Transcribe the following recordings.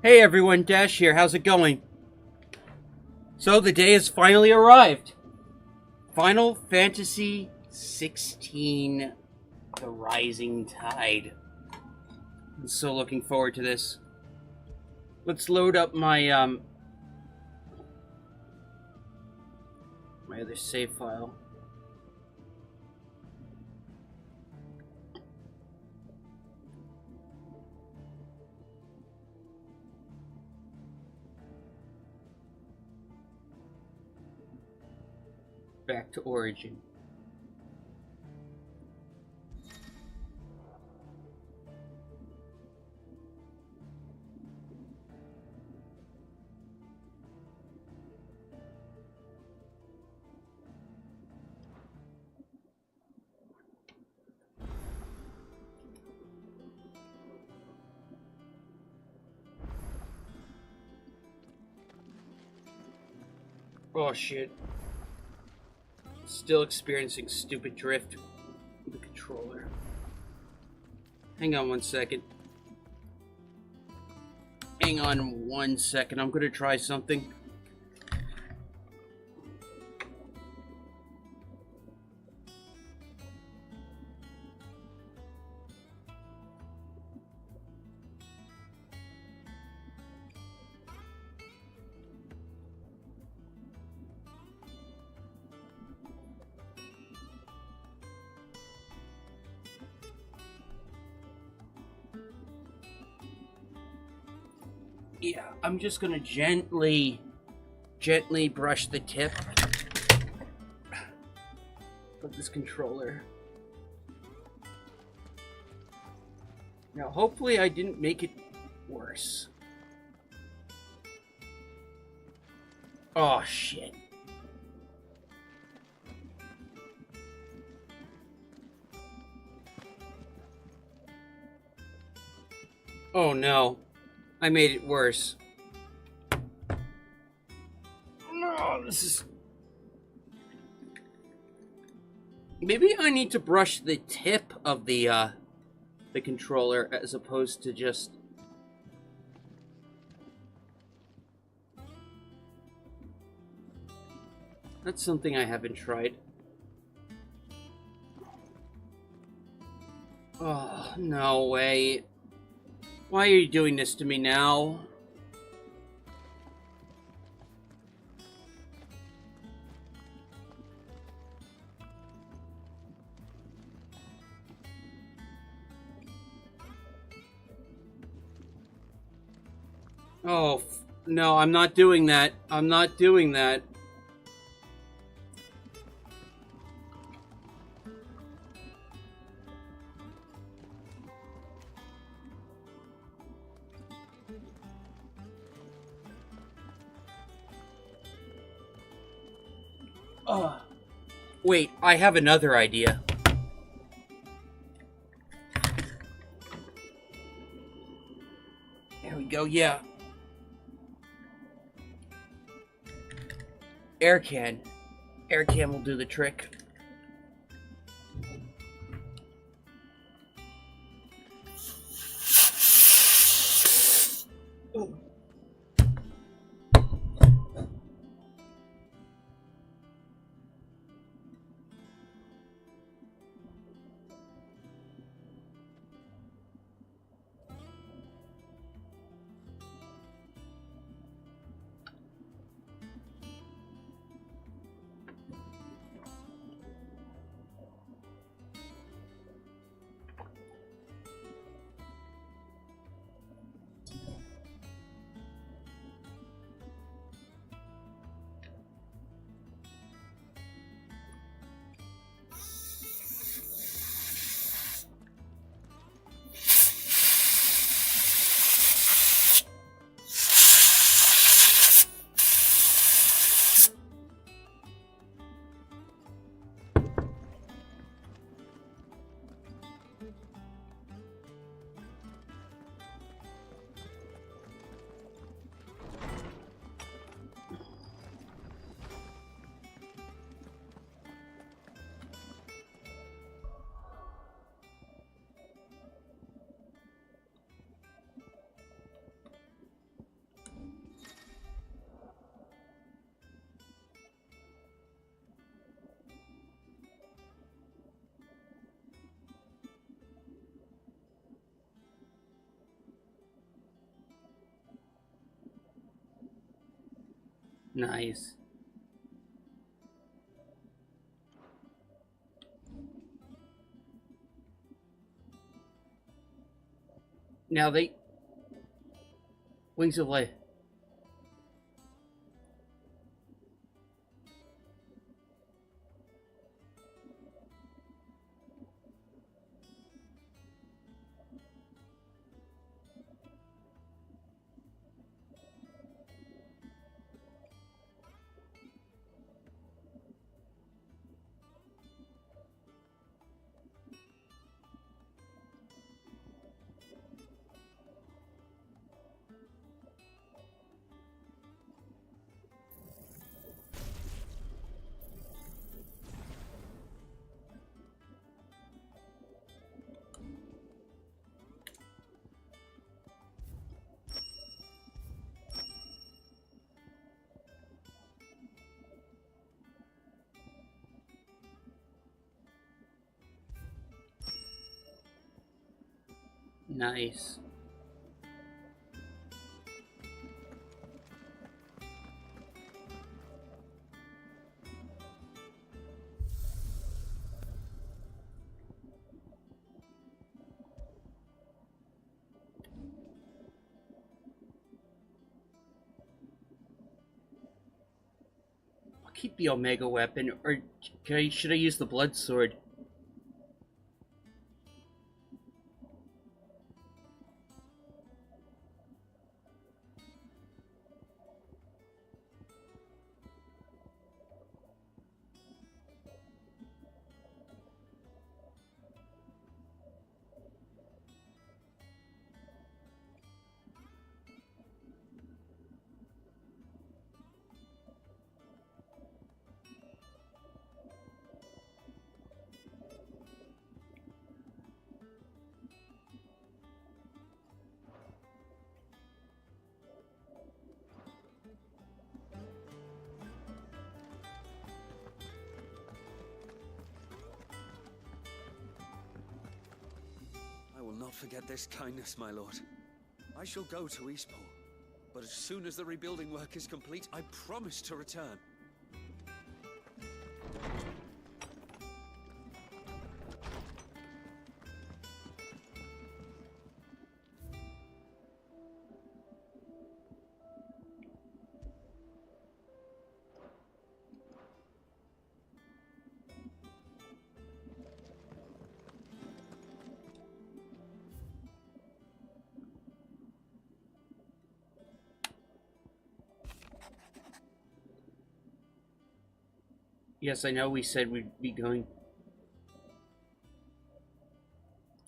Hey everyone, Dash here. How's it going? So the day has finally arrived. Final Fantasy 16, The Rising Tide. I'm so looking forward to this. Let's load up my my other save file. Back to Origin. Oh shit. Still experiencing stupid drift with the controller. Hang on 1 second. Hang on 1 second. I'm gonna try something. Yeah, I'm just gonna gently brush the tip of this controller. Now, hopefully I didn't make it worse. Oh, shit. Oh, no. I made it worse. No, this is... Maybe I need to brush the tip of the controller as opposed to just... That's something I haven't tried. Oh, no way. Why are you doing this to me now? Oh, no, I'm not doing that. I'm not doing that. Wait, I have another idea. There we go, yeah. Air can. Air can will do the trick. Ooh. Nice. Now they... Wings of Light. Nice. I'll keep the Omega weapon, or should I use the Blood Sword? I will not forget this kindness, my lord. I shall go to Eastport, but as soon as the rebuilding work is complete, I promise to return. Yes, I know we said we'd be going.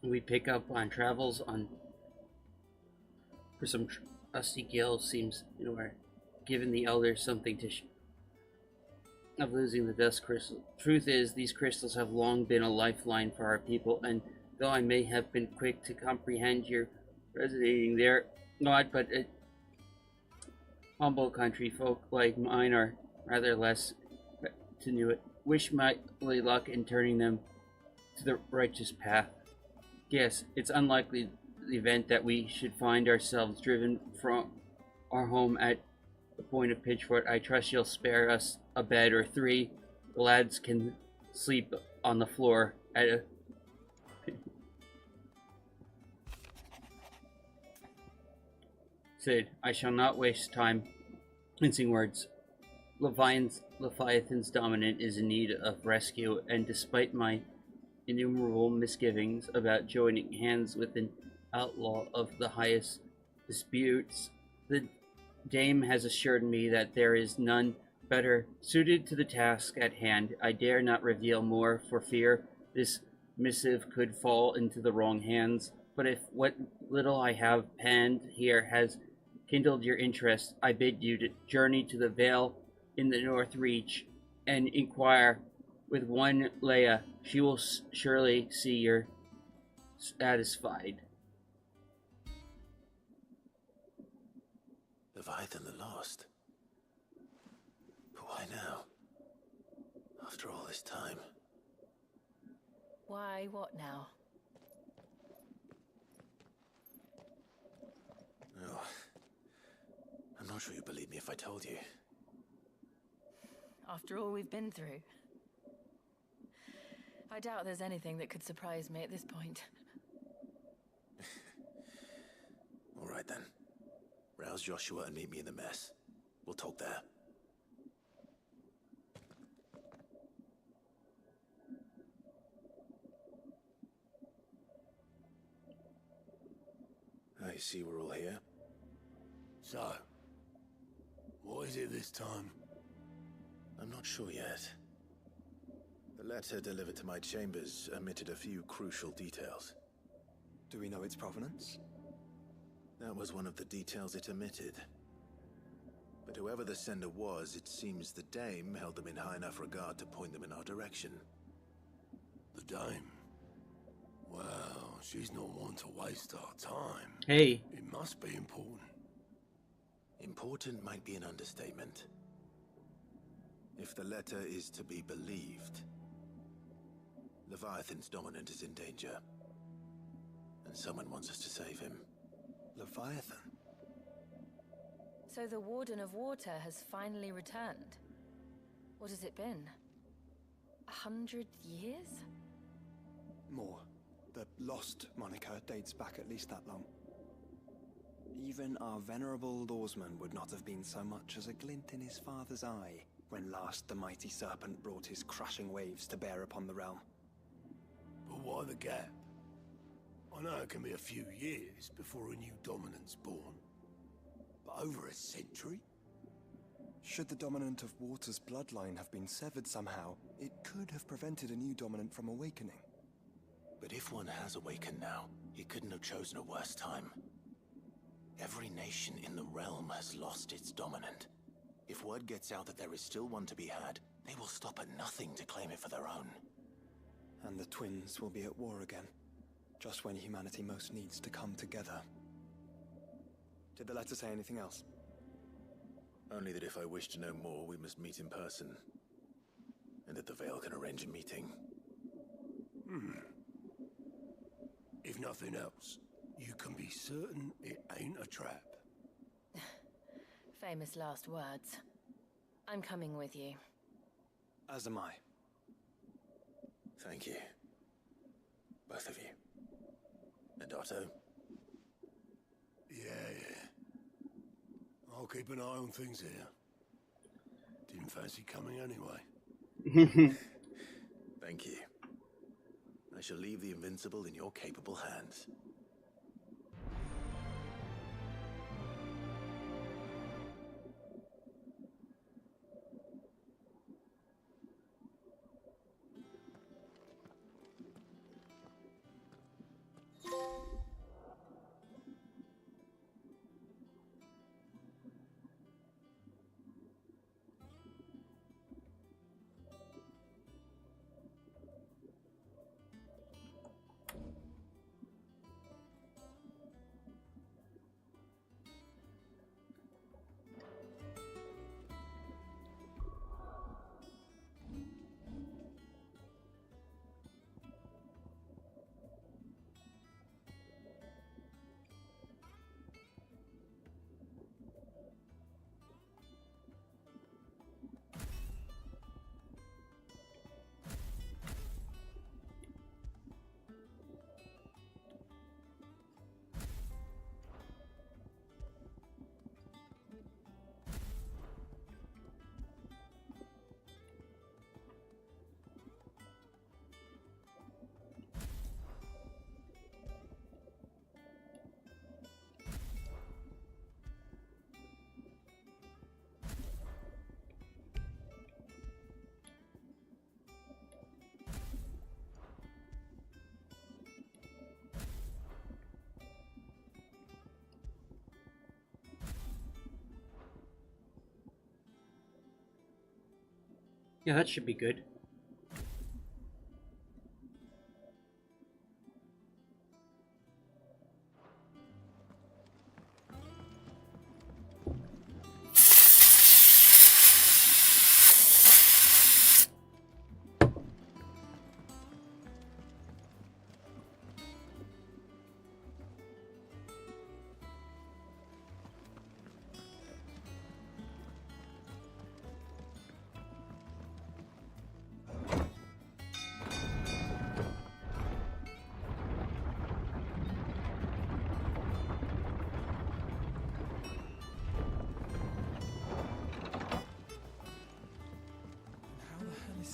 We pick up on travels on for some trusty guild. Seems we're giving the elders something to of losing the dust crystal. Truth is, these crystals have long been a lifeline for our people, and though I may have been quick to comprehend your resonating there, not but humble country folk like mine are rather less to knew it. Wish my luck in turning them to the righteous path. Yes, it's unlikely the event that we should find ourselves driven from our home at the point of pitchfork. I trust you'll spare us a bed or three. The lads can sleep on the floor at a... Sid, I shall not waste time mincing words. Leviathan's dominant is in need of rescue, and despite my innumerable misgivings about joining hands with an outlaw of the highest disputes, the dame has assured me that there is none better suited to the task at hand. I dare not reveal more for fear this missive could fall into the wrong hands, but if what little I have penned here has kindled your interest, I bid you to journey to the Vale in the North Reach and inquire with one Leia. She will surely see you're satisfied. Leviathan the Lost? But why now? After all this time. Why, what now? Oh, I'm not sure you'd believe me if I told you. after all we've been through. I doubt there's anything that could surprise me at this point. All right then. Rouse Joshua and meet me in the mess. We'll talk there. I see we're all here. So, what is it this time? I'm not sure yet. The letter delivered to my chambers omitted a few crucial details. Do we know its provenance? That was one of the details it omitted. But whoever the sender was, it seems the dame held them in high enough regard to point them in our direction. The dame? Well, she's not one to waste our time. Hey. It must be important. Important might be an understatement. If the letter is to be believed, Leviathan's dominant is in danger. And someone wants us to save him. Leviathan? So the Warden of Water has finally returned. What has it been? 100 years? More. The Lost moniker dates back at least that long. Even our venerable lawsman would not have been so much as a glint in his father's eye when last the mighty serpent brought his crushing waves to bear upon the realm. But why the gap? I know it can be a few years before a new dominant's born. But over a century? Should the dominant of Water's bloodline have been severed somehow, it could have prevented a new dominant from awakening. But if one has awakened now, he couldn't have chosen a worse time. Every nation in the realm has lost its dominant. If word gets out that there is still one to be had, they will stop at nothing to claim it for their own. And the twins will be at war again, just when humanity most needs to come together. Did the letter say anything else? Only that if I wish to know more, we must meet in person. And that the Veil can arrange a meeting. If nothing else, you can be certain it ain't a trap. Famous last words. I'm coming with you. As am I. Thank you. Both of you. And Otto? Yeah. I'll keep an eye on things here. Didn't fancy coming anyway. Thank you. I shall leave the Invincible in your capable hands. Yeah, that should be good.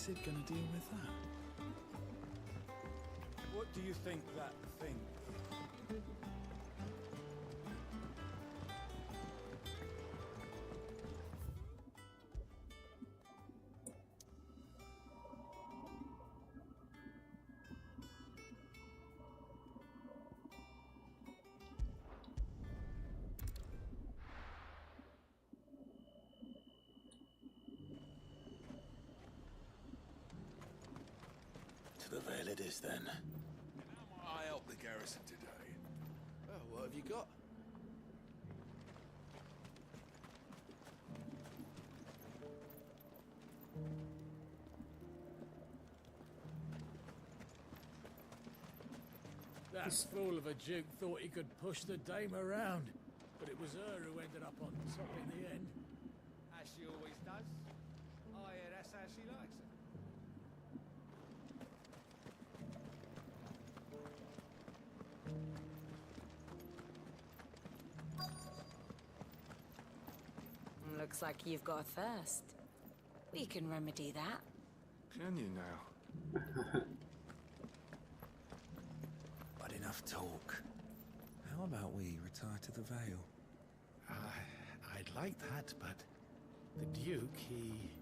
Sid gonna deal with that? What do you think that thing? To the Vale it is, then. How might I help the garrison today? Well, what have you got? That fool of a Duke thought he could push the dame around, but it was her who ended up on top in the end. As she always does. I hear that's how she likes it. Looks like you've got a thirst. We can remedy that. Can you now? But enough talk. How about we retire to the Vale? I'd like that, but the Duke, he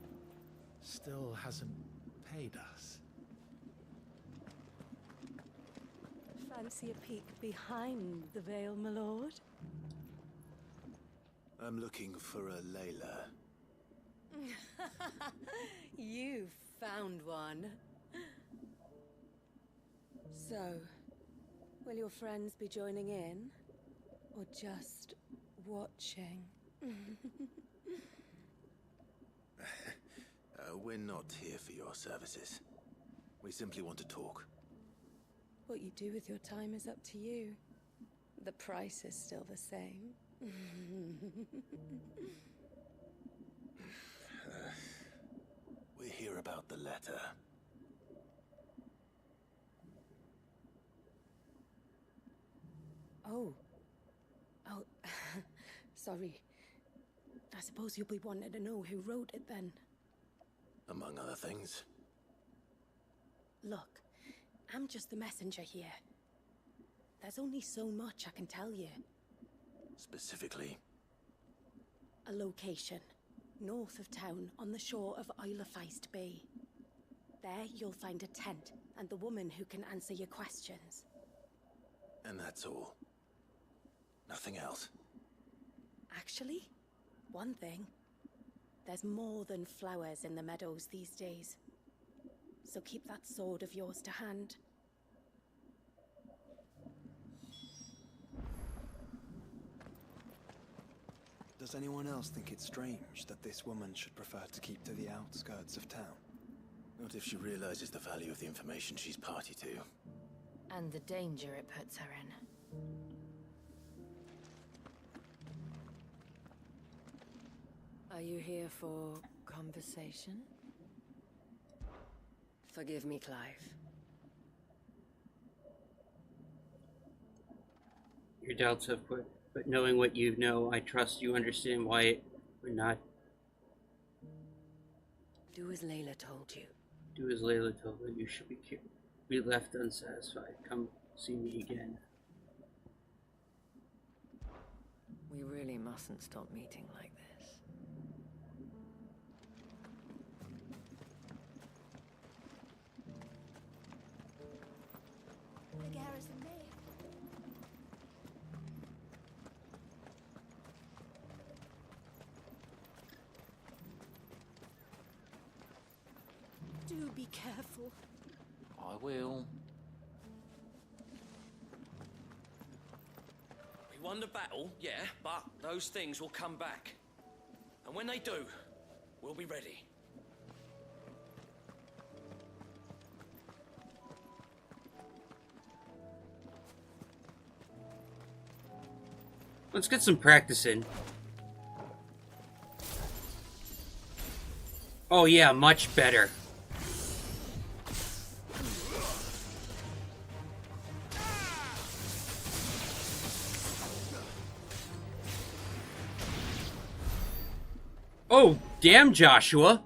still hasn't paid us. Fancy a peek behind the veil, my lord? I'm looking for a Layla. You found one. So, will your friends be joining in? Or just watching? We're not here for your services. We simply want to talk. What you do with your time is up to you. The price is still the same. We're here about the letter. Oh. Sorry. I suppose you'll be wanting to know who wrote it then. Among other things. Look, I'm just the messenger here. There's only so much I can tell you. Specifically? A location, north of town, on the shore of Isle of Feist Bay. There you'll find a tent, and the woman who can answer your questions. And that's all? Nothing else? Actually, one thing. There's more than flowers in the meadows these days. So keep that sword of yours to hand. Does anyone else think it's strange that this woman should prefer to keep to the outskirts of town? Not if she realizes the value of the information she's party to. And the danger it puts her in. Are you here for conversation? Forgive me, Clive. Your doubts have put, but knowing what you know, I trust you understand why it would not. Do as Layla told you. Do as Layla told you. You should be left unsatisfied. Come see me again. We really mustn't stop meeting like this. The garrison may. Do be careful. I will. We won the battle, yeah, but those things will come back. And when they do, we'll be ready. Let's get some practice in. Oh yeah, much better. Oh, damn, Joshua.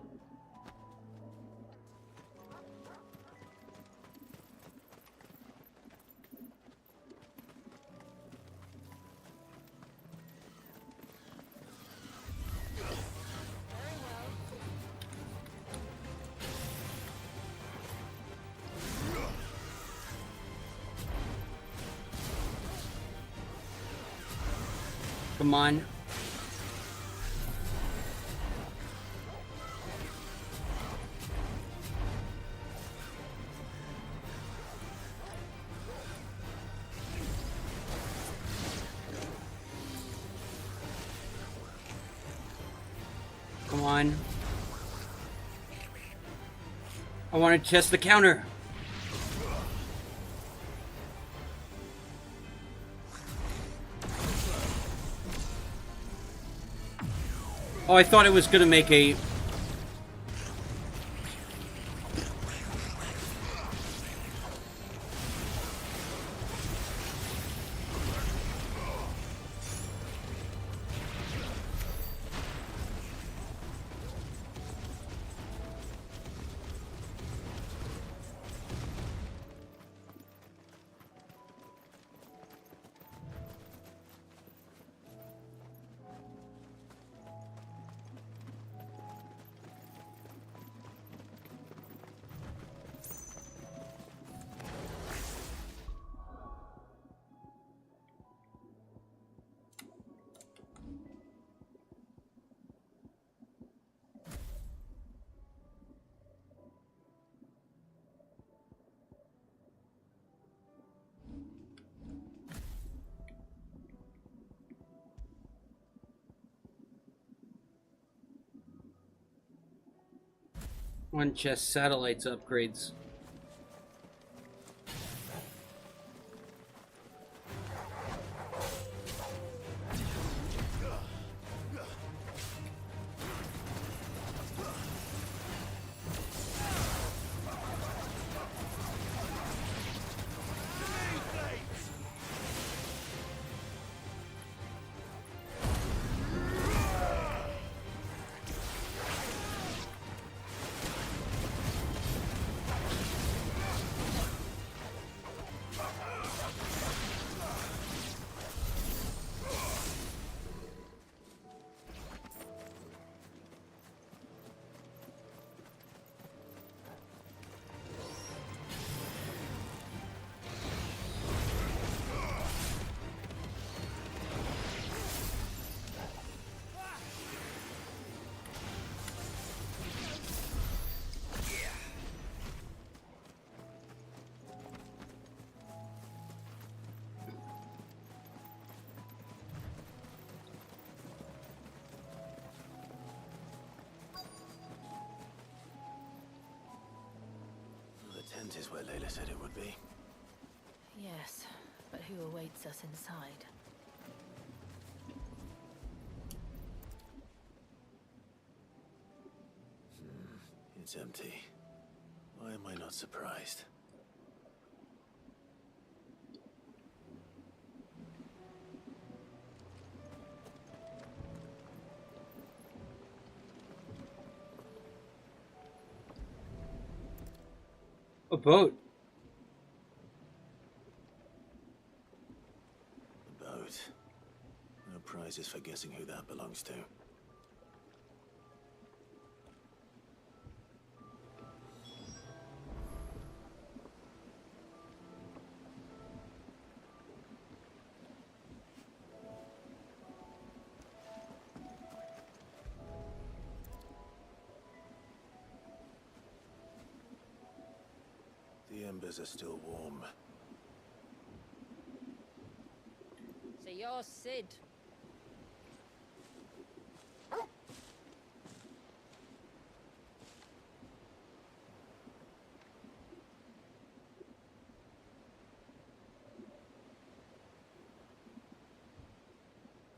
Come on. Come on. I want to test the counter. Oh, I thought it was going to make a... One chest satellites upgrades. Tent is where Layla said it would be. Yes, but who awaits us inside? It's empty. Why am I not surprised? A boat. A boat. No prizes for guessing who that belongs to. The embers are still warm. So you're Sid.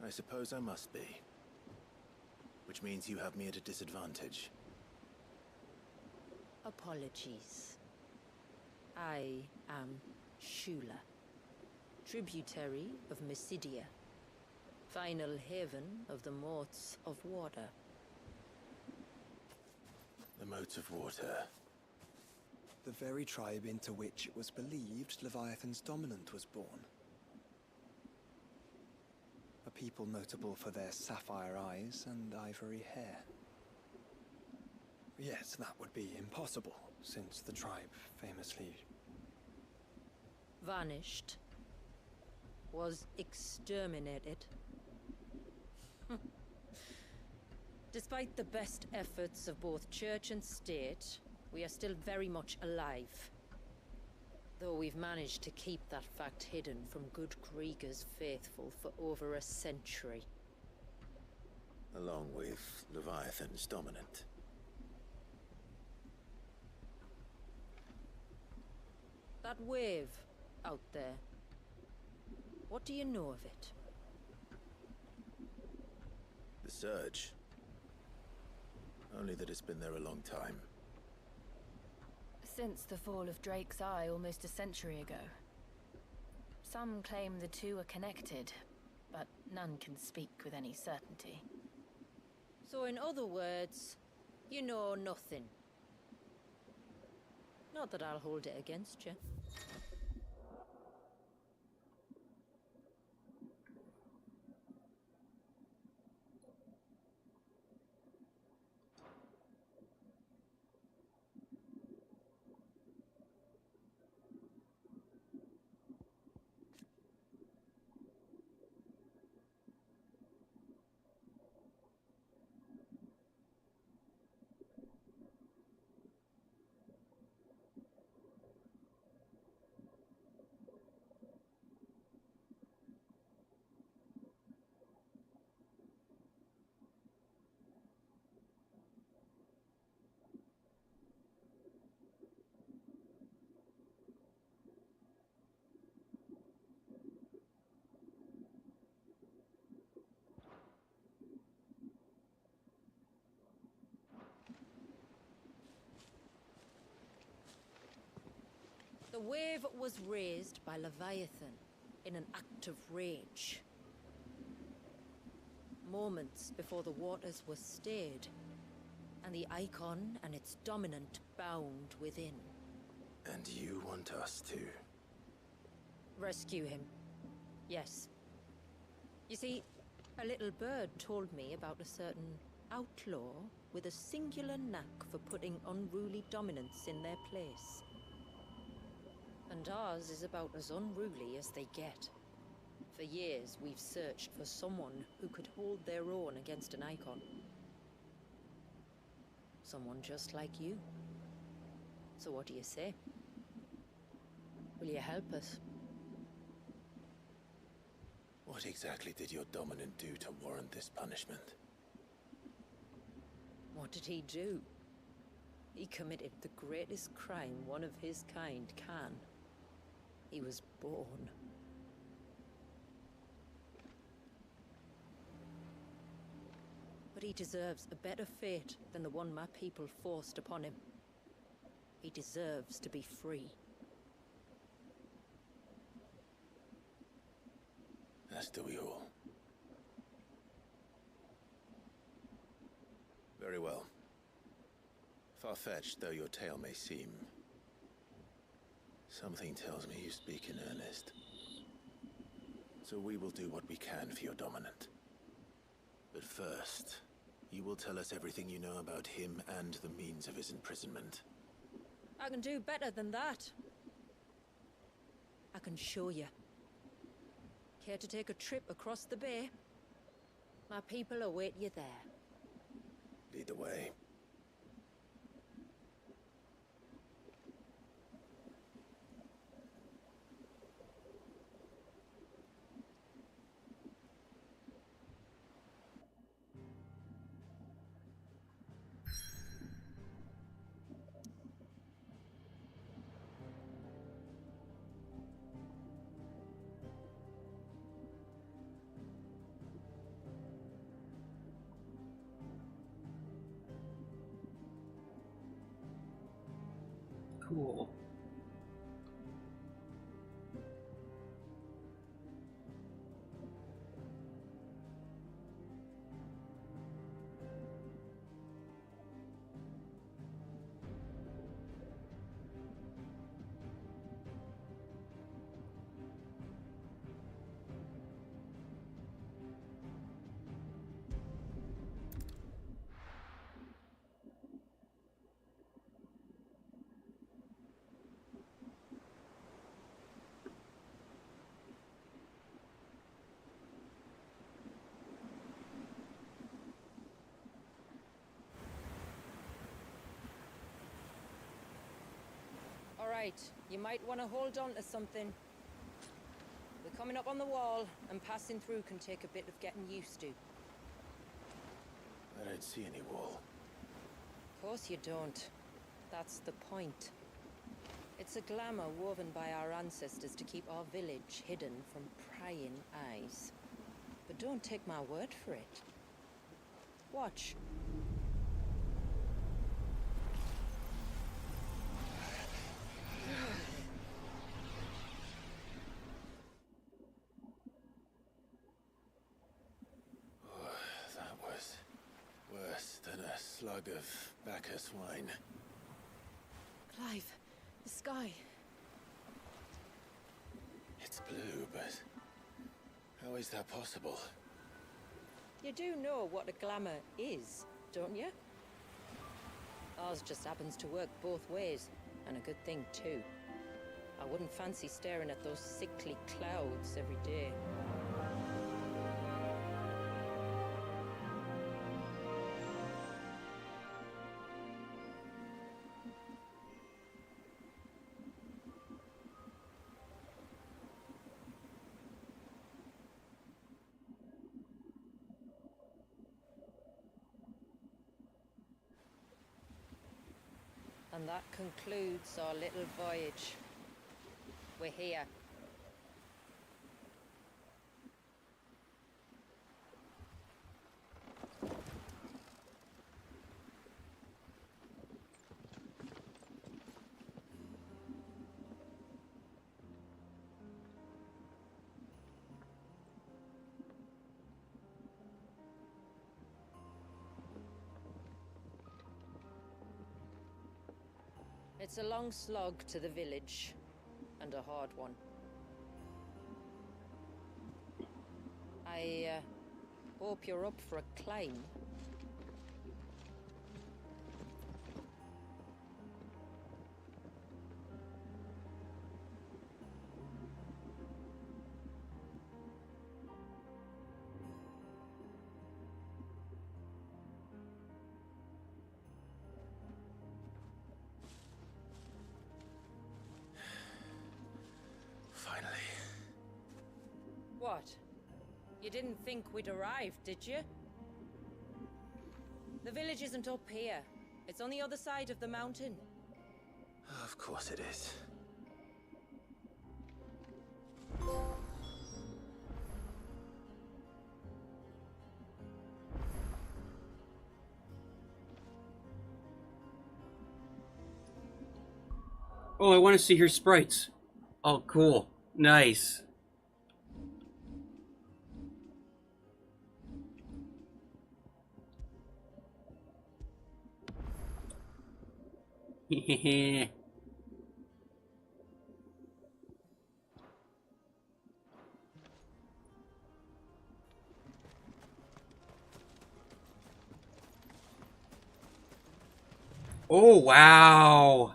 I suppose I must be. Which means you have me at a disadvantage. Apologies. I am Shula, tributary of Mysidia, final haven of the Motes of Water. The Motes of Water. The very tribe into which it was believed Leviathan's dominant was born. A people notable for their sapphire eyes and ivory hair. Yes, that would be impossible, since the tribe famously... Vanished. Was exterminated. Despite the best efforts of both church and state, we are still very much alive. Though we've managed to keep that fact hidden from good Krieger's faithful for over a century. Along with Leviathan's dominant. That wave out there. What do you know of it? The surge. Only that it's been there a long time. Since the fall of Drake's Eye almost a century ago. Some claim the two are connected, but none can speak with any certainty. So in other words, you know nothing. Not that I'll hold it against you. The wave was raised by Leviathan in an act of rage. Moments before the waters were stayed, and the Eikon and its dominant bound within. And you want us to? Rescue him. Yes. You see, a little bird told me about a certain outlaw with a singular knack for putting unruly dominants in their place. And ours is about as unruly as they get. For years, we've searched for someone who could hold their own against an Eikon. Someone just like you. So what do you say? Will you help us? What exactly did your dominant do to warrant this punishment? What did he do? He committed the greatest crime one of his kind can. He was born. But he deserves a better fate than the one my people forced upon him. He deserves to be free. As do we all. Very well. Far-fetched though your tale may seem, something tells me you speak in earnest. So we will do what we can for your dominant. But first, you will tell us everything you know about him and the means of his imprisonment. I can do better than that. I can show you. Care to take a trip across the bay? My people await you there. Lead the way. Cool. right. You might want to hold on to something. We're coming up on the wall, and passing through can take a bit of getting used to. I don't see any wall. Of course you don't. That's the point. It's a glamour woven by our ancestors to keep our village hidden from prying eyes. But don't take my word for it. Watch. That was worse than a slug of Bacchus wine. Clive, the sky. It's blue, but how is that possible? You do know what a glamour is, don't you? Ours just happens to work both ways, and a good thing too. I wouldn't fancy staring at those sickly clouds every day. And that concludes our little voyage. We're here. It's a long slog to the village, and a hard one. I hope you're up for a climb. What? You didn't think we'd arrived, did you? The village isn't up here. It's on the other side of the mountain. Of course it is. Oh, I want to see her sprites. Oh, cool. Nice. Oh, wow.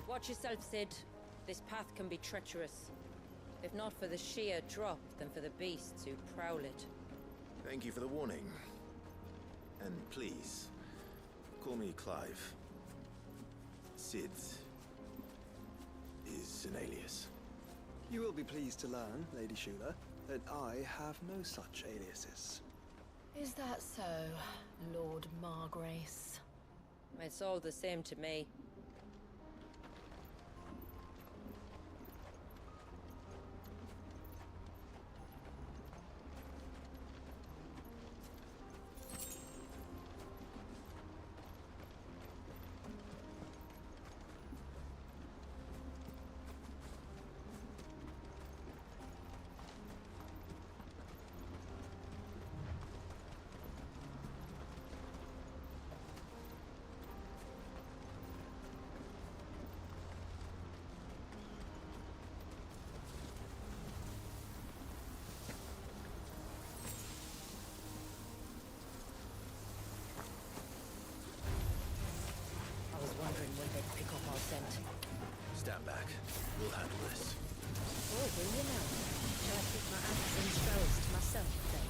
Watch yourself, Sid. This path can be treacherous. If not for the sheer drop, then for the beasts who prowl it. Thank you for the warning. And please, call me Clive. Sid is an alias. You will be pleased to learn, Lady Shula, that I have no such aliases. Is that so, Lord Margrace? It's all the same to me. I was wondering when they'd pick up our scent. Stand back. We'll handle this. Oh, will you now? Shall I keep my axe and spells to myself then?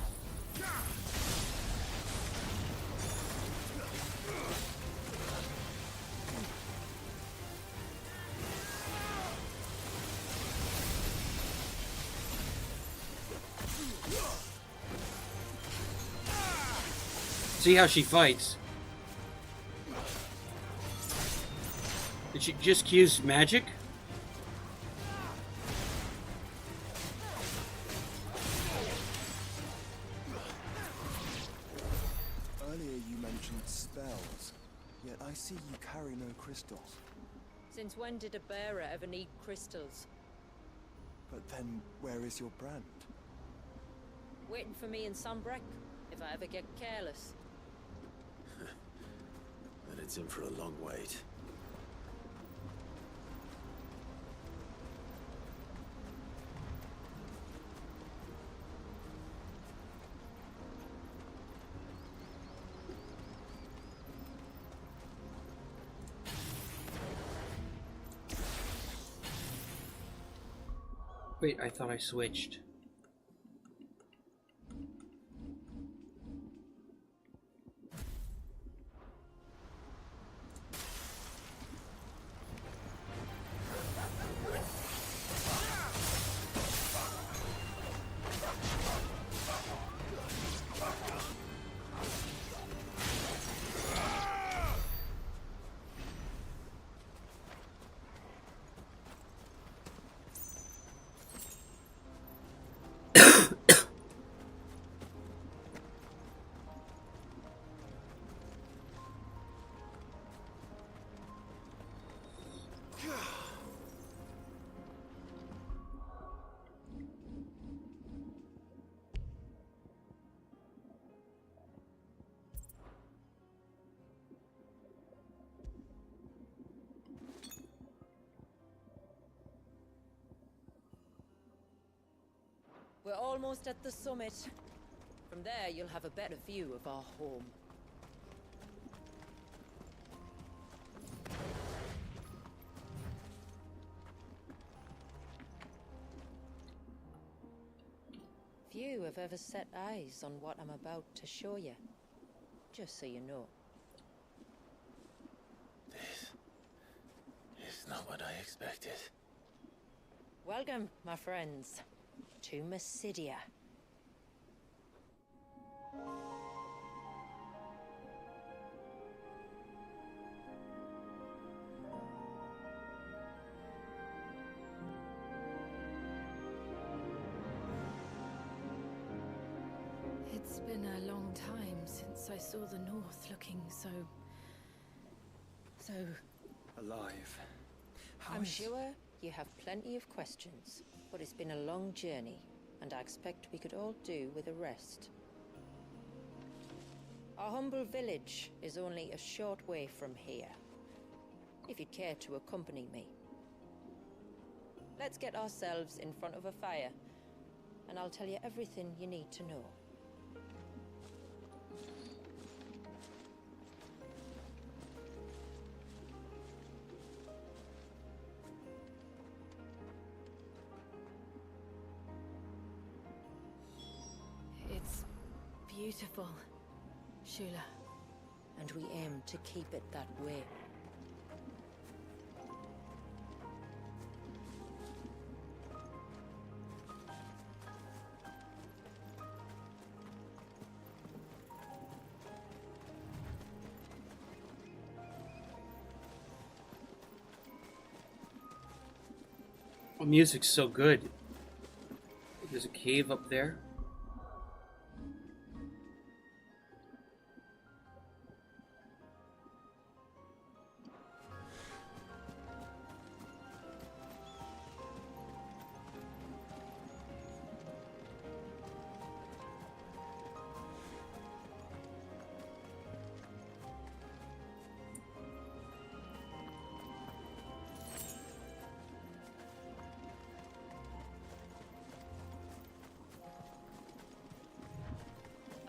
See how she fights. Did she just use magic? Earlier you mentioned spells, yet I see you carry no crystals. Since when did a bearer ever need crystals? But then, where is your brand? Waiting for me in Sunbreck, if I ever get careless. Then it's in for a long wait. Wait, I thought I switched. We're almost at the summit. From there, you'll have a better view of our home. Few have ever set eyes on what I'm about to show you. Just so you know. This is not what I expected. Welcome, my friends, to Mysidia. It's been a long time since I saw the North looking so Alive. I'm sure you have plenty of questions, but it's been a long journey, and I expect we could all do with a rest. Our humble village is only a short way from here, if you'd care to accompany me. Let's get ourselves in front of a fire, and I'll tell you everything you need to know. It's beautiful, Shula. And we aim to keep it that way. The music's so good. There's a cave up there.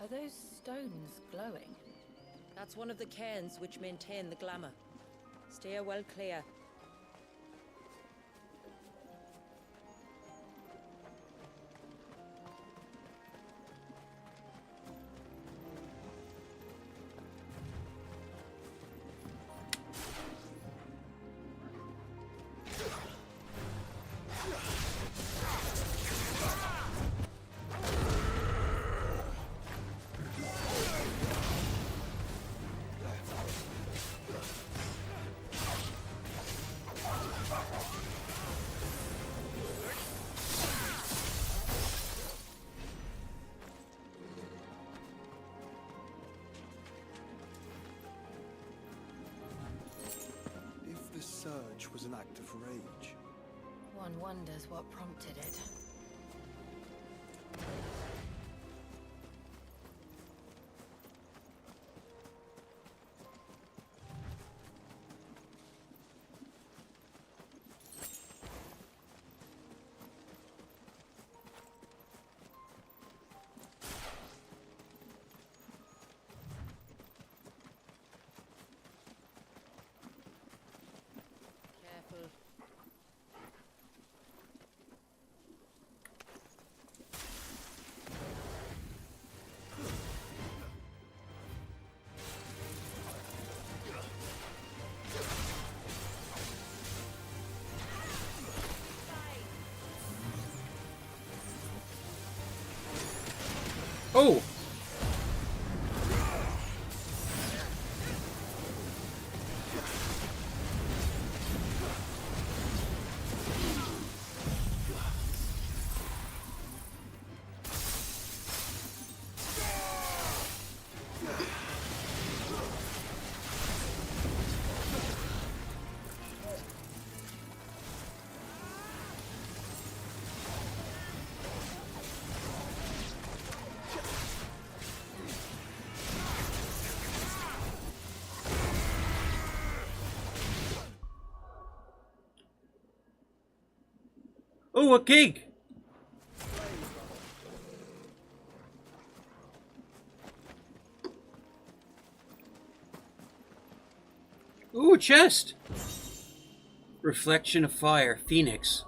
Are those stones glowing? That's one of the cairns which maintain the glamour. Steer well clear. was an act of rage. One wonders what prompted it. Oh! Oh, a gig! Ooh, a chest! Reflection of fire, Phoenix.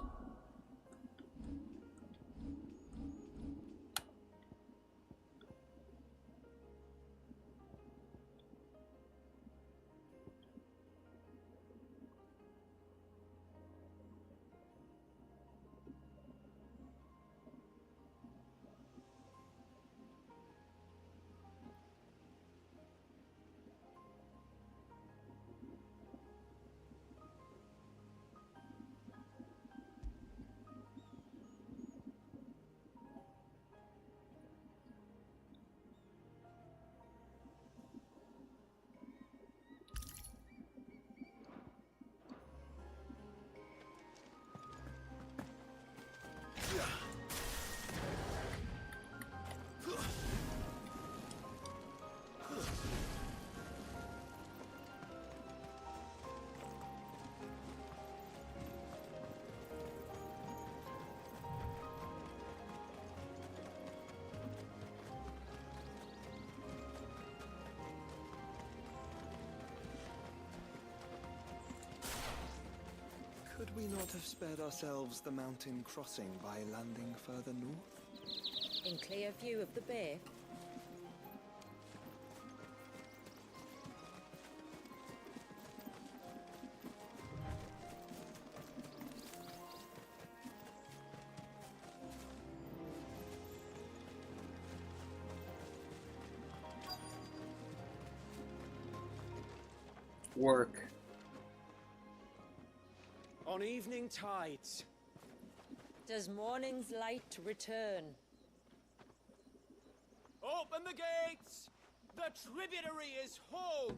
Could we not have spared ourselves the mountain crossing by landing further north? In clear view of the bay? Work. On evening tides. Does morning's light return? Open the gates! The tributary is home!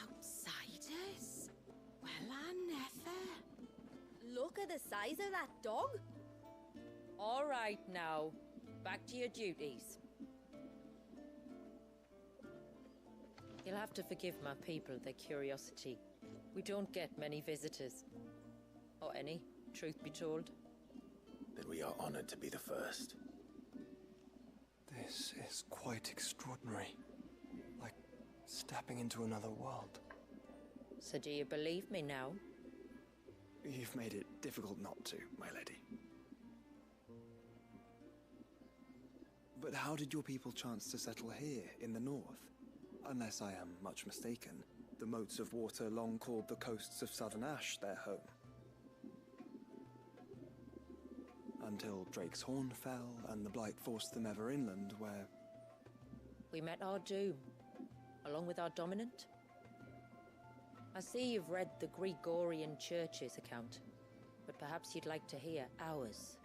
Outsiders? Well, I never. Look at the size of that dog. All right now, back to your duties. You'll have to forgive my people their curiosity. We don't get many visitors. Or any, truth be told. Then we are honored to be the first. This is quite extraordinary. Like stepping into another world. So do you believe me now? You've made it difficult not to, my lady. But how did your people chance to settle here in the north? Unless I am much mistaken, the moats of water long called the coasts of southern Ash their home. until Drake's Horn fell and the Blight forced them ever inland, where... We met our doom, along with our dominant. I see you've read the Gregorian Church's account, but perhaps you'd like to hear ours.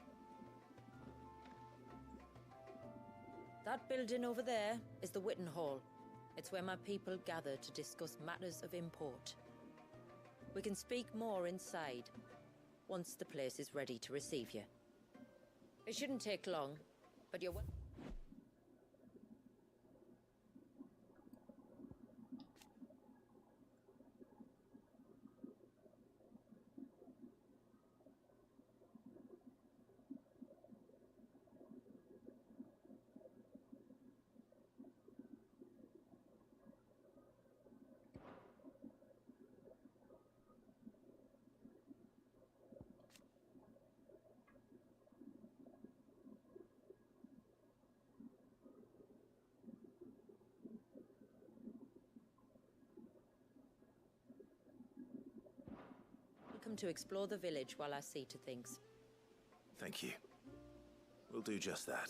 That building over there is the Witten Hall. It's where my people gather to discuss matters of import. We can speak more inside, once the place is ready to receive you. It shouldn't take long, but you're welcome. Welcome to explore the village while I see to things. Thank you. We'll do just that.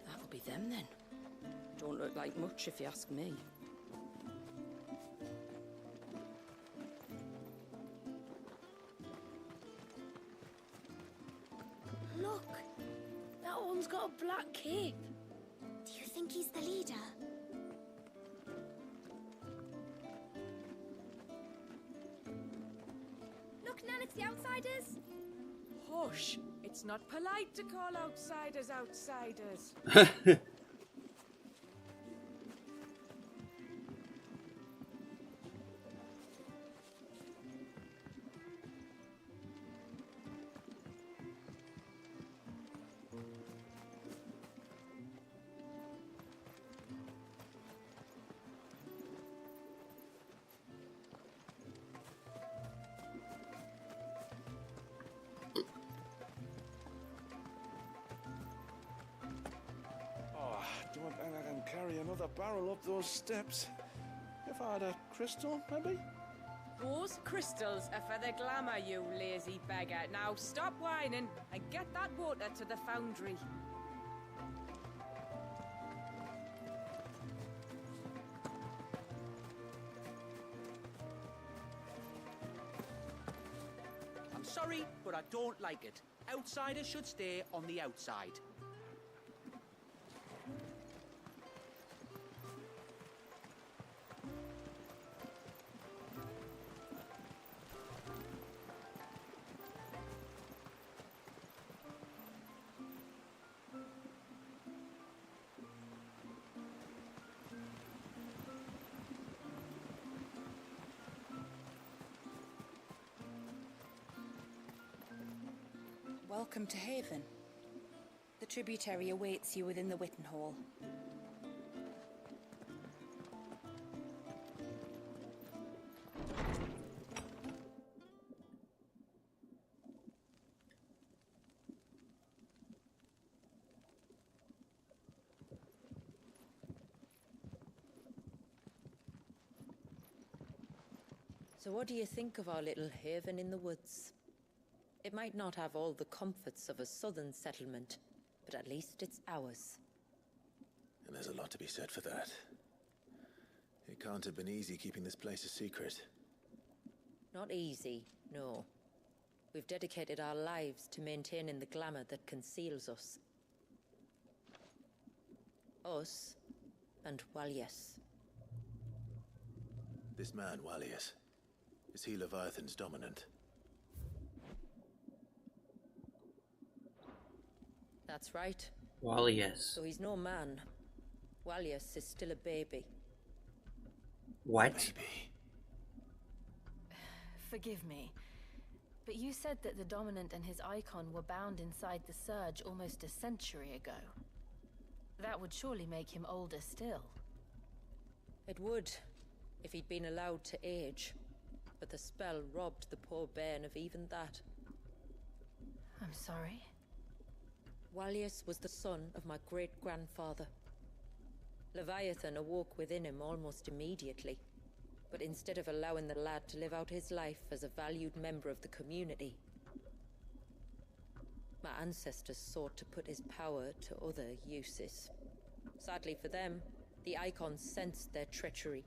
That'll be them then. Don't look like much if you ask me. Look! That one's got a black cape. Do you think he's the leader? Look, Nan, it's the outsiders. Hush! It's not polite to call outsiders outsiders. Don't think I can carry another barrel up those steps. If I had a crystal, maybe? Those crystals are for the glamour, you lazy beggar. Now stop whining and get that water to the foundry. I'm sorry, but I don't like it. Outsiders should stay on the outside. Welcome to Haven. The tributary awaits you within the Witten Hall. So what do you think of our little haven in the woods? It might not have all the comforts of a southern settlement, but at least it's ours. And there's a lot to be said for that. It can't have been easy keeping this place a secret. Not easy, no. We've dedicated our lives to maintaining the glamour that conceals us. Us, and Walyes. This man, Walyes, is he Leviathan's dominant? That's right. Walyes. So he's no man. Walyes is still a baby. What? Baby. Forgive me, but you said that the Dominant and his Eikon were bound inside the Surge almost a century ago. That would surely make him older still. It would, if he'd been allowed to age. But the spell robbed the poor bairn of even that. I'm sorry. Wallius was the son of my great-grandfather. Leviathan awoke within him almost immediately, but instead of allowing the lad to live out his life as a valued member of the community, my ancestors sought to put his power to other uses. Sadly for them, the Eikons sensed their treachery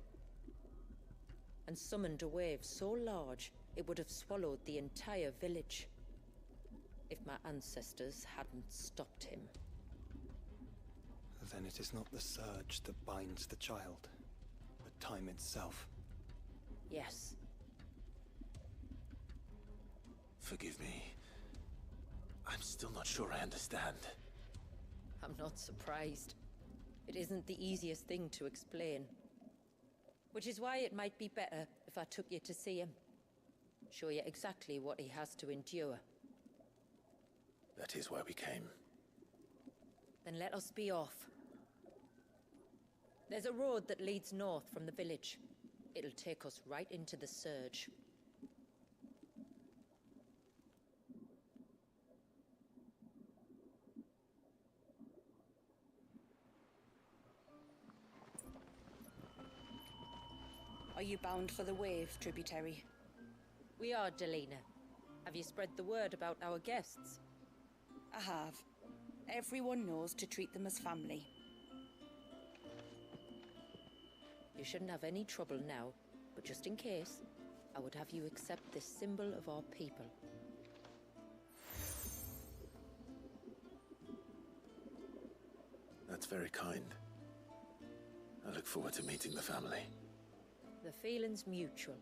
and summoned a wave so large it would have swallowed the entire village if my ancestors hadn't stopped him. Then it is not the surge that binds the child, but time itself. Yes. Forgive me. I'm still not sure I understand. I'm not surprised. It isn't the easiest thing to explain. Which is why it might be better if I took you to see him. Show you exactly what he has to endure. That is why we came. Then let us be off. There's a road that leads north from the village. It'll take us right into the surge. Are you bound for the wave, tributary? We are, Delina. Have you spread the word about our guests? I have. Everyone knows to treat them as family. You shouldn't have any trouble now, but just in case, I would have you accept this symbol of our people. That's very kind. I look forward to meeting the family. The feeling's mutual.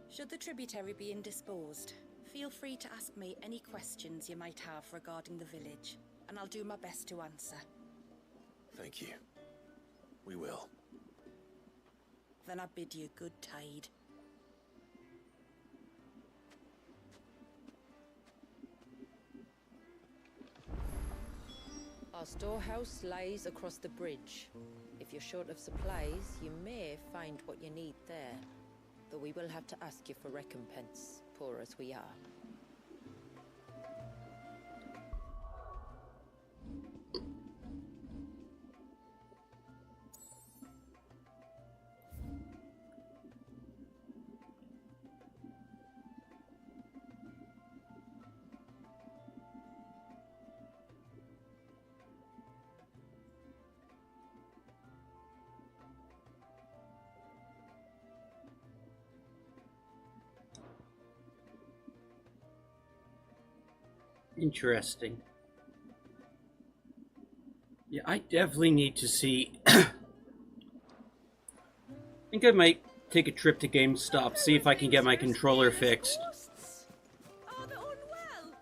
Should the tributary be indisposed, feel free to ask me any questions you might have regarding the village, and I'll do my best to answer. Thank you. We will. Then I bid you good tide. Our storehouse lies across the bridge. If you're short of supplies, you may find what you need there. Though we will have to ask you for recompense, poor as we are. Interesting. Yeah, I definitely need to see. I think I might take a trip to GameStop, see if I can get my controller fixed. Are they unwell?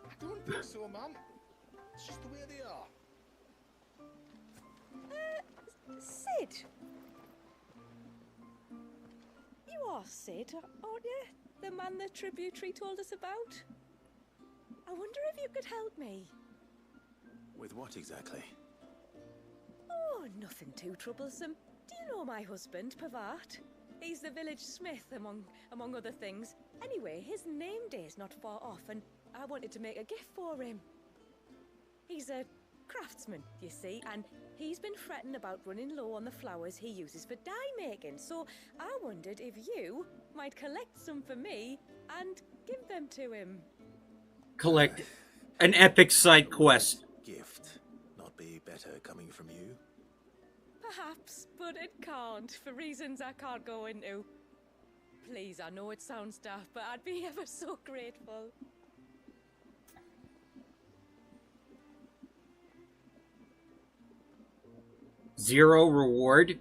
I don't think so, ma'am. It's just the way they are. Sid? You are Sid, aren't you? The man the tributary told us about? I wonder if you could help me. With what exactly? Oh, nothing too troublesome. Do you know my husband, Pavat? He's the village smith, among other things. Anyway, his name day's not far off, and I wanted to make a gift for him. He's a craftsman, you see, and he's been fretting about running low on the flowers he uses for dye making, so I wondered if you might collect some for me and give them to him. Collect an epic side quest. Gift. Not be better coming from you? Perhaps, but it can't, for reasons I can't go into. Please, I know it sounds daft, but I'd be ever so grateful. Zero reward?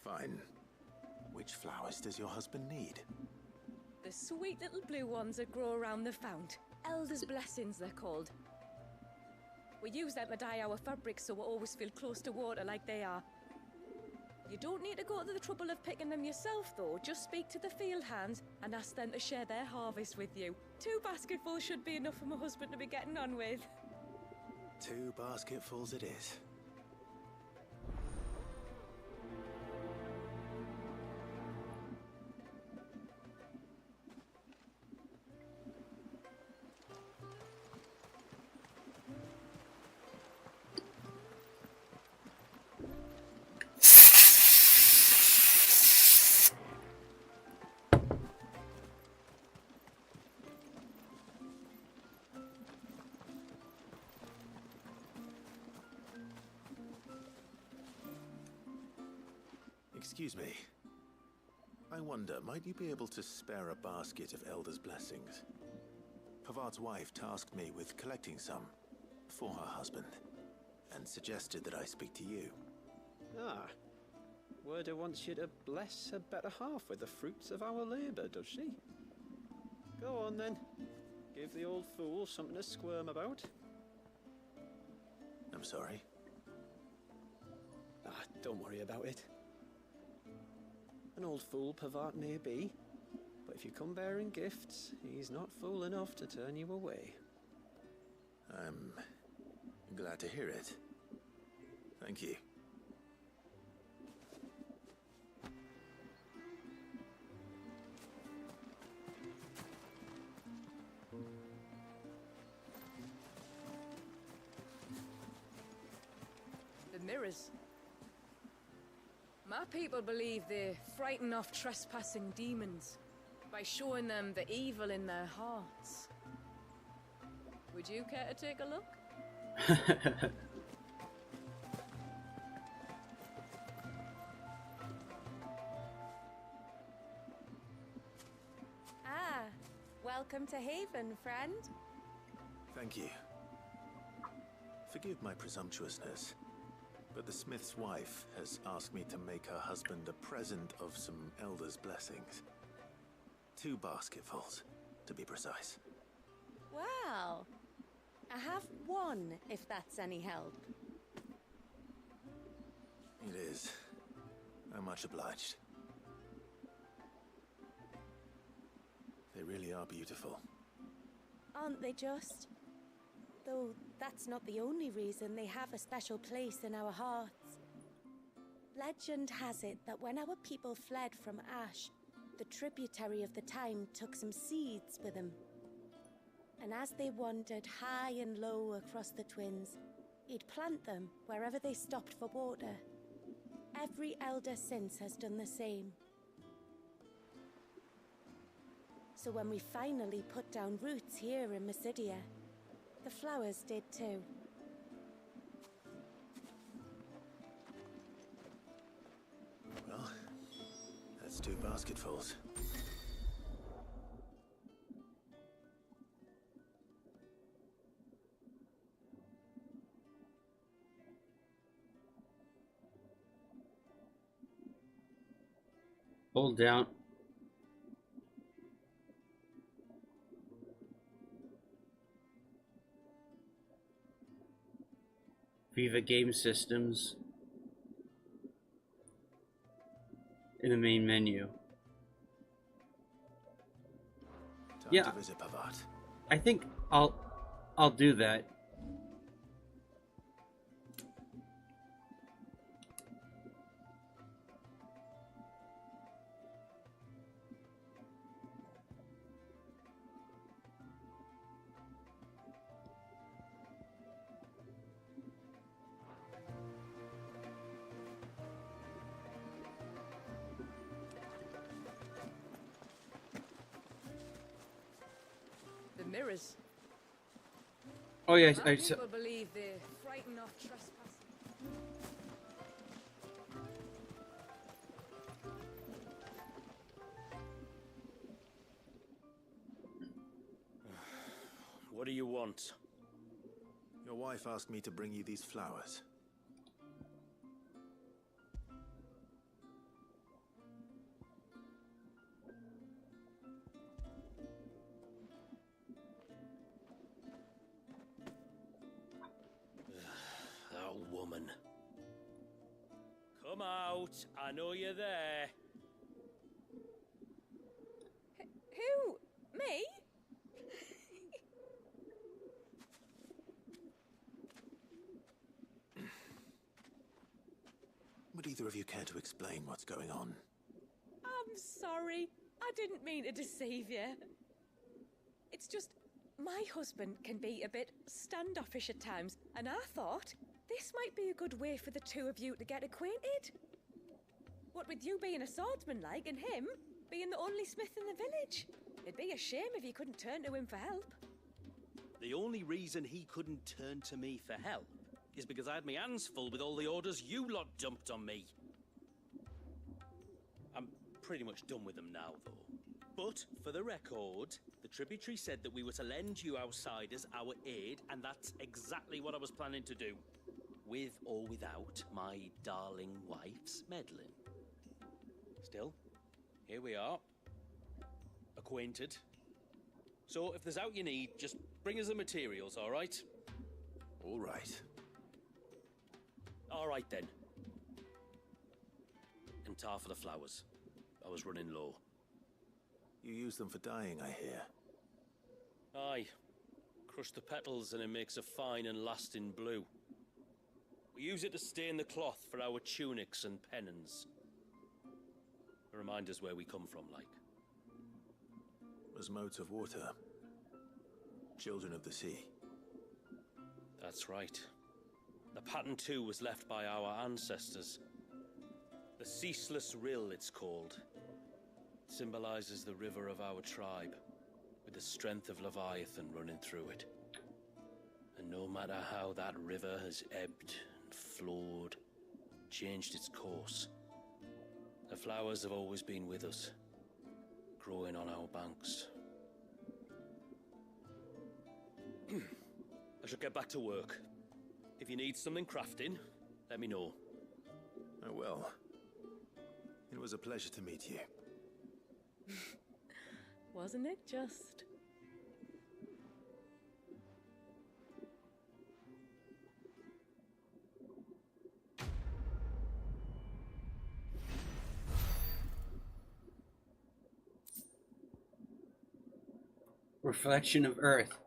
Fine. Which flowers does your husband need? The sweet little blue ones that grow around the fount. Elder's blessings, they're called. We use them to dye our fabrics so we always feel close to water like they are. You don't need to go to the trouble of picking them yourself, though. Just speak to the field hands and ask them to share their harvest with you. 2 basketfuls should be enough for my husband to be getting on with. 2 basketfuls it is. Excuse me. I wonder, might you be able to spare a basket of Elder's blessings? Pavart's wife tasked me with collecting some for her husband, and suggested that I speak to you. Ah. Werda wants you to bless her better half with the fruits of our labour, does she? Go on then. Give the old fool something to squirm about. I'm sorry. Ah, don't worry about it. An old fool Pavart may be, but if you come bearing gifts, he's not fool enough to turn you away. I'm glad to hear it. Thank you. The mirrors. My people believe they frighten off trespassing demons by showing them the evil in their hearts. Would you care to take a look? Ah, welcome to Haven, friend. Thank you. Forgive my presumptuousness, but the smith's wife has asked me to make her husband a present of some Elder's blessings. 2 basketfuls, to be precise. Well, I have one, if that's any help. It is. I'm much obliged. They really are beautiful. Aren't they just? Though that's not the only reason they have a special place in our hearts. Legend has it that when our people fled from Ash, the tributary of the time took some seeds with them. And as they wandered high and low across the Twins, he'd plant them wherever they stopped for water. Every elder since has done the same. So when we finally put down roots here in Mysidia, the flowers did too. Well, that's 2 basketfuls. Hold down. Viva Game Systems in the main menu. Time to visit Pavart. I think I'll do that. The mirrors. Oh yes, My people believe they frighten off trespassing. What do you want? Your wife asked me to bring you these flowers. That woman. Come out. I know you're there. Who? Me? either of you care to explain what's going on? I'm sorry. I didn't mean to deceive you. It's just, my husband can be a bit standoffish at times, and I thought this might be a good way for the two of you to get acquainted. What with you being a swordsman like, and him being the only smith in the village. It'd be a shame if you couldn't turn to him for help. The only reason he couldn't turn to me for help is because I had my hands full with all the orders you lot dumped on me. I'm pretty much done with them now, though. But, for the record, the tributary said that we were to lend you outsiders our aid, and that's exactly what I was planning to do. With or without my darling wife's meddling. Still, here we are. Acquainted. So, if there's out you need, just bring us the materials, alright? Alright. Alright then. And tar for the flowers. I was running low. You use them for dyeing, I hear. Aye. Crush the petals and it makes a fine and lasting blue. We use it to stain the cloth for our tunics and pennons. Remind us where we come from, like. As motes of water. Children of the sea. That's right. The pattern too was left by our ancestors. The Ceaseless Rill, it's called. It symbolizes the river of our tribe, with the strength of Leviathan running through it. And no matter how that river has ebbed and flowed, changed its course, the flowers have always been with us, growing on our banks. I should get back to work. If you need something crafting, let me know. Oh well. It was a pleasure to meet you. Wasn't it just? Reflection of Earth.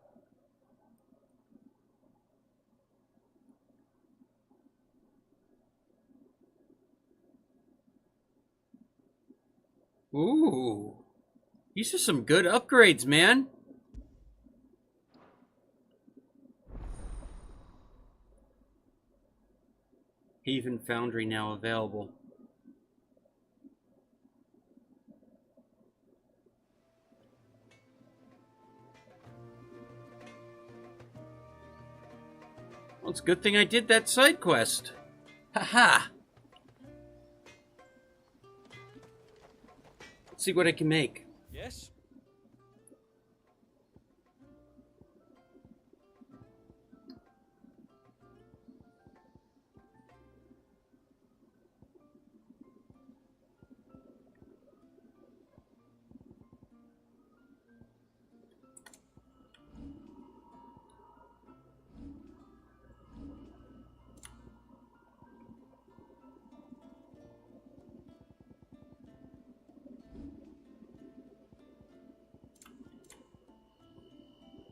Ooh. These are some good upgrades, man. Haven Foundry now available. Well, it's a good thing I did that side quest. Haha. Let's see what I can make. Yes?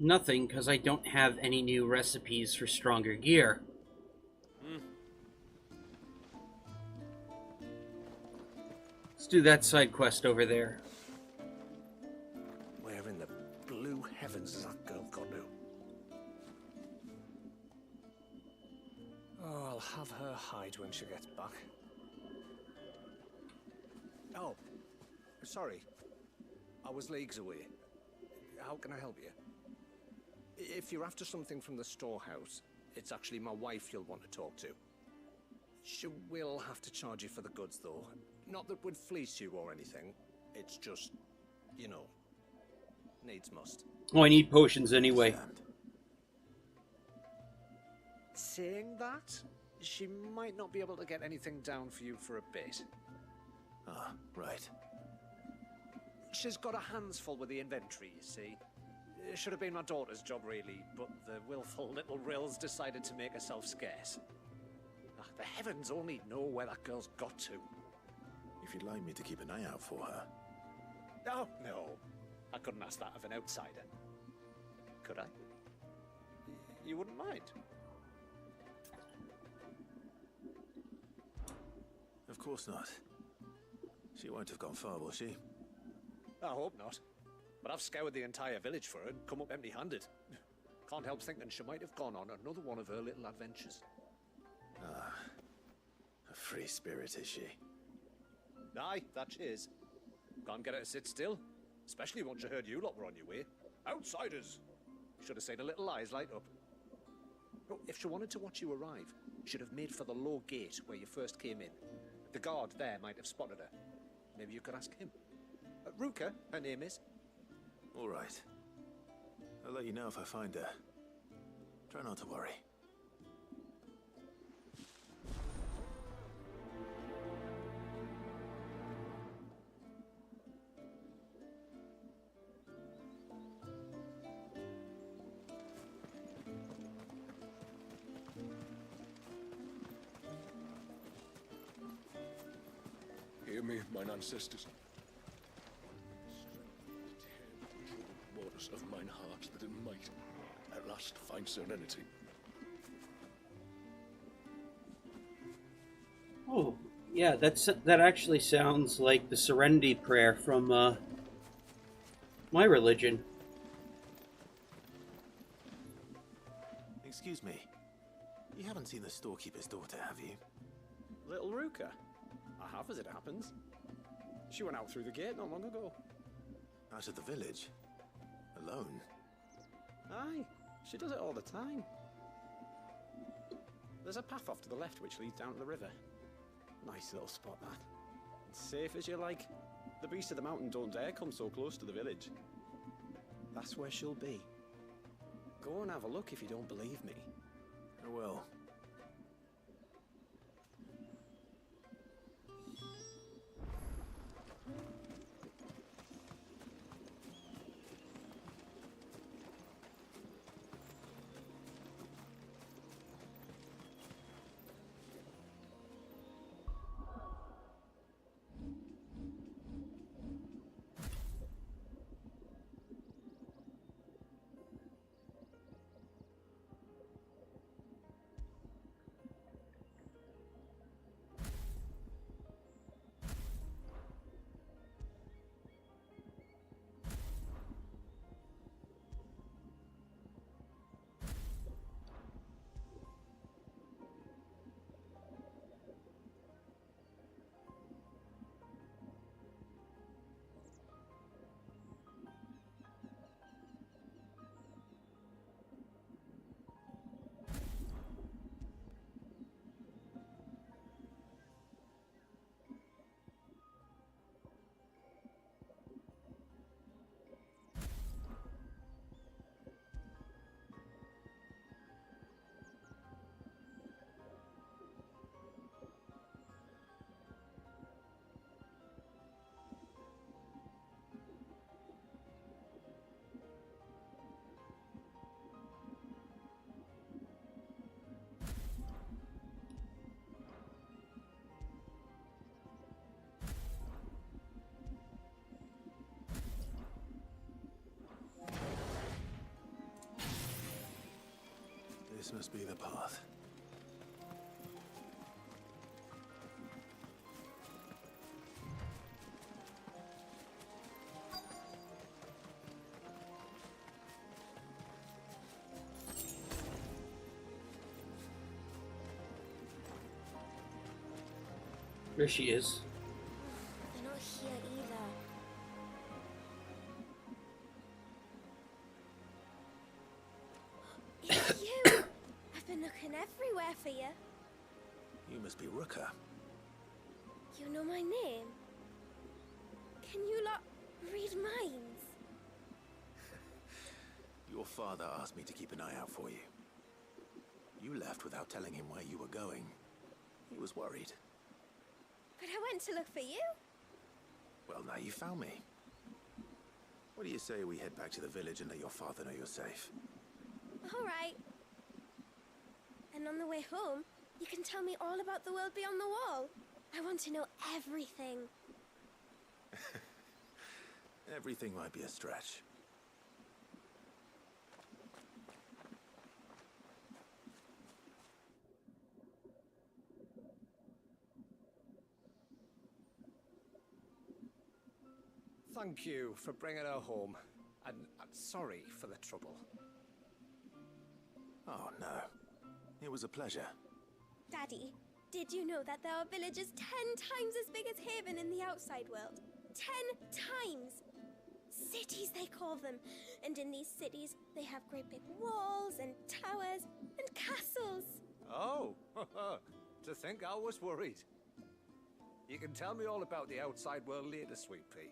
Nothing, because I don't have any new recipes for stronger gear. Let's do that side quest over there. Where in the blue heavens has that girl gone to? Oh, I'll have her hide when she gets back. Oh, sorry. I was leagues away. How can I help you? If you're after something from the storehouse, it's actually my wife you'll want to talk to. She will have to charge you for the goods, though. Not that would fleece you or anything. It's just, you know, needs must. Oh, I need potions anyway. Saying that, she might not be able to get anything down for you for a bit. Ah, right. She's got her hands full with the inventory, you see. It should have been my daughter's job, really, but the willful little Rills decided to make herself scarce. The heavens only know where that girl's got to. If you'd like me to keep an eye out for her. Oh, no. I couldn't ask that of an outsider. Could I? You wouldn't mind? Of course not. She won't have gone far, will she? I hope not. But I've scoured the entire village for her and come up empty-handed. Can't help thinking she might have gone on another one of her little adventures. Ah, a free spirit is she? Aye, that she is. Can't get her to sit still. Especially once she heard you lot were on your way. Outsiders! Should have seen her little eyes light up. Oh, if she wanted to watch you arrive, she'd have made for the low gate where you first came in. The guard there might have spotted her. Maybe you could ask him. Ruka, her name is. All right. I'll let you know if I find her. Try not to worry. Hear me, mine ancestors. Waters of mine heart, that it might at last find serenity. Oh, yeah, that actually sounds like the Serenity Prayer from my religion. Excuse me. You haven't seen the storekeeper's daughter, have you? Little Ruka? I have, as it happens. She went out through the gate not long ago. Out of the village? Alone? Aye, she does it all the time. There's a path off to the left which leads down to the river. Nice little spot, that. It's safe as you like. The beasts of the mountain don't dare come so close to the village. That's where she'll be. Go and have a look if you don't believe me. I will. This must be the path. There she is. They're not here either. It's you! I've been looking everywhere for you. You must be Ruka. You know my name? Can you lot read minds? Your father asked me to keep an eye out for you. You left without telling him where you were going. He was worried. But I went to look for you. Well, now you found me. What do you say we head back to the village and let your father know you're safe? All right. And on the way home, you can tell me all about the world beyond the wall. I want to know everything. Everything might be a stretch. Thank you for bringing her home. And sorry for the trouble. Oh, no. It was a pleasure. Daddy, did you know that there are villages 10 times as big as Haven in the outside world? 10 times! Cities, they call them. And in these cities, they have great big walls and towers and castles. Oh, to think I was worried. You can tell me all about the outside world later, Sweet Pea.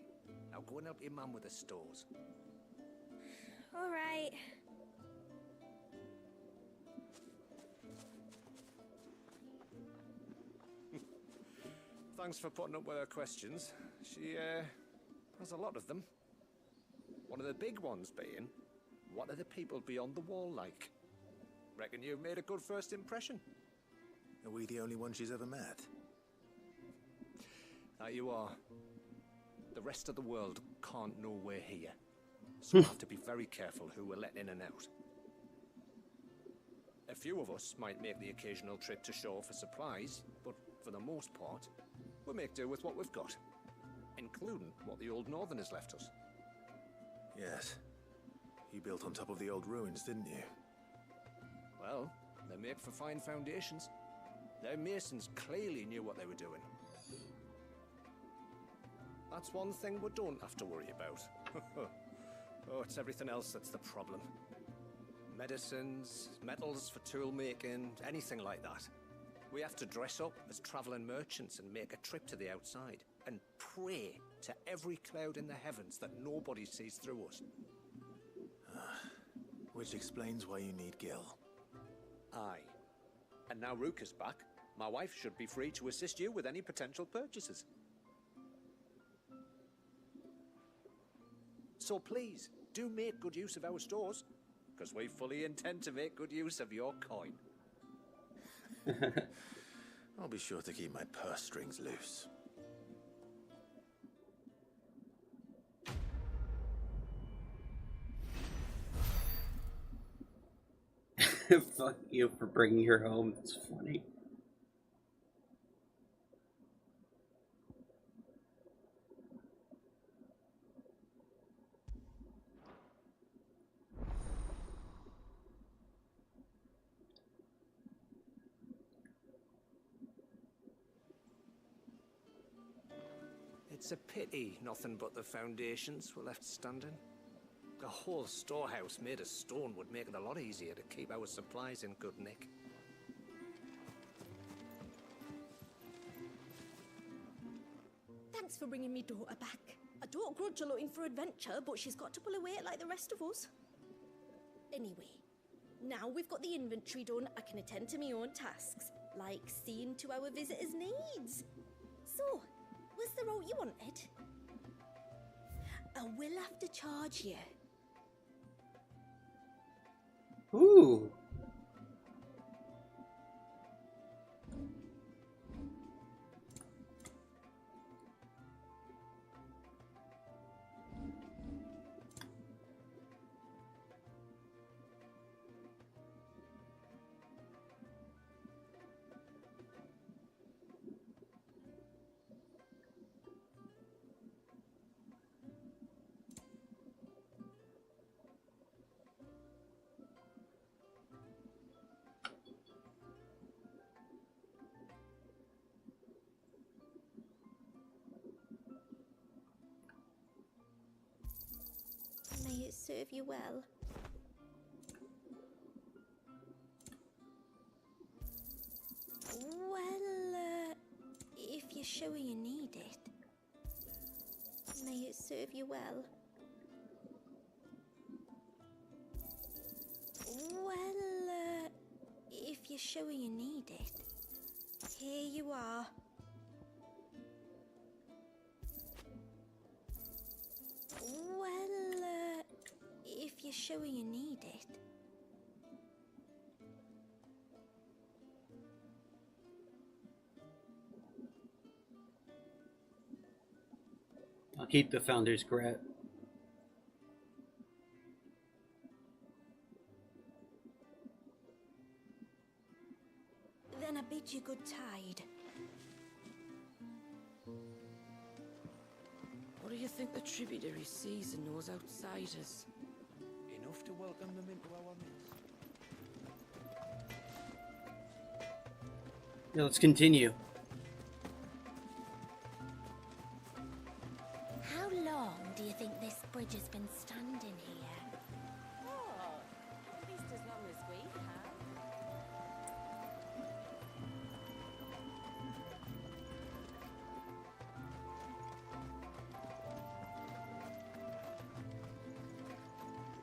Now go and help your mum with the stores. All right. Thanks for putting up with her questions. She, has a lot of them. One of the big ones being, what are the people beyond the wall like? Reckon you've made a good first impression. Are we the only one she's ever met? That you are. The rest of the world can't know we're here. So we have to be very careful who we're letting in and out. A few of us might make the occasional trip to shore for supplies, but for the most part, we'll make do with what we've got. Including what the old Northerners left us. Yes. You built on top of the old ruins, didn't you? Well, they make for fine foundations. Their masons clearly knew what they were doing. That's one thing we don't have to worry about. Oh, it's everything else that's the problem. Medicines, metals for tool making, anything like that. We have to dress up as traveling merchants and make a trip to the outside and pray to every cloud in the heavens that nobody sees through us. Which explains why you need Gil. Aye. And now Rook is back, my wife should be free to assist you with any potential purchases. So please, do make good use of our stores, because we fully intend to make good use of your coin. I'll be sure to keep my purse strings loose. Fuck you for bringing her home. It's funny. It's a pity nothing but the foundations were left standing. The whole storehouse made of stone would make it a lot easier to keep our supplies in good nick. Thanks for bringing me daughter back. I don't grudge her looking for adventure, but she's got to pull her weight like the rest of us. Anyway, now we've got the inventory done, I can attend to my own tasks, like seeing to our visitors' needs. So, was the route you wanted? I will have to charge you. Ooh. May it serve you well. Well, if you're sure you need it. May it serve you well. Well, if you're sure you need it. Here you are. Well, if you're sure you need it. I'll keep the founder's grat. Then I bid you good tide. What do you think the tributary sees and knows outsiders? Enough to welcome them into our midst. Yeah, let's continue. How long do you think this bridge has been standing here? Oh, at least as long as we have.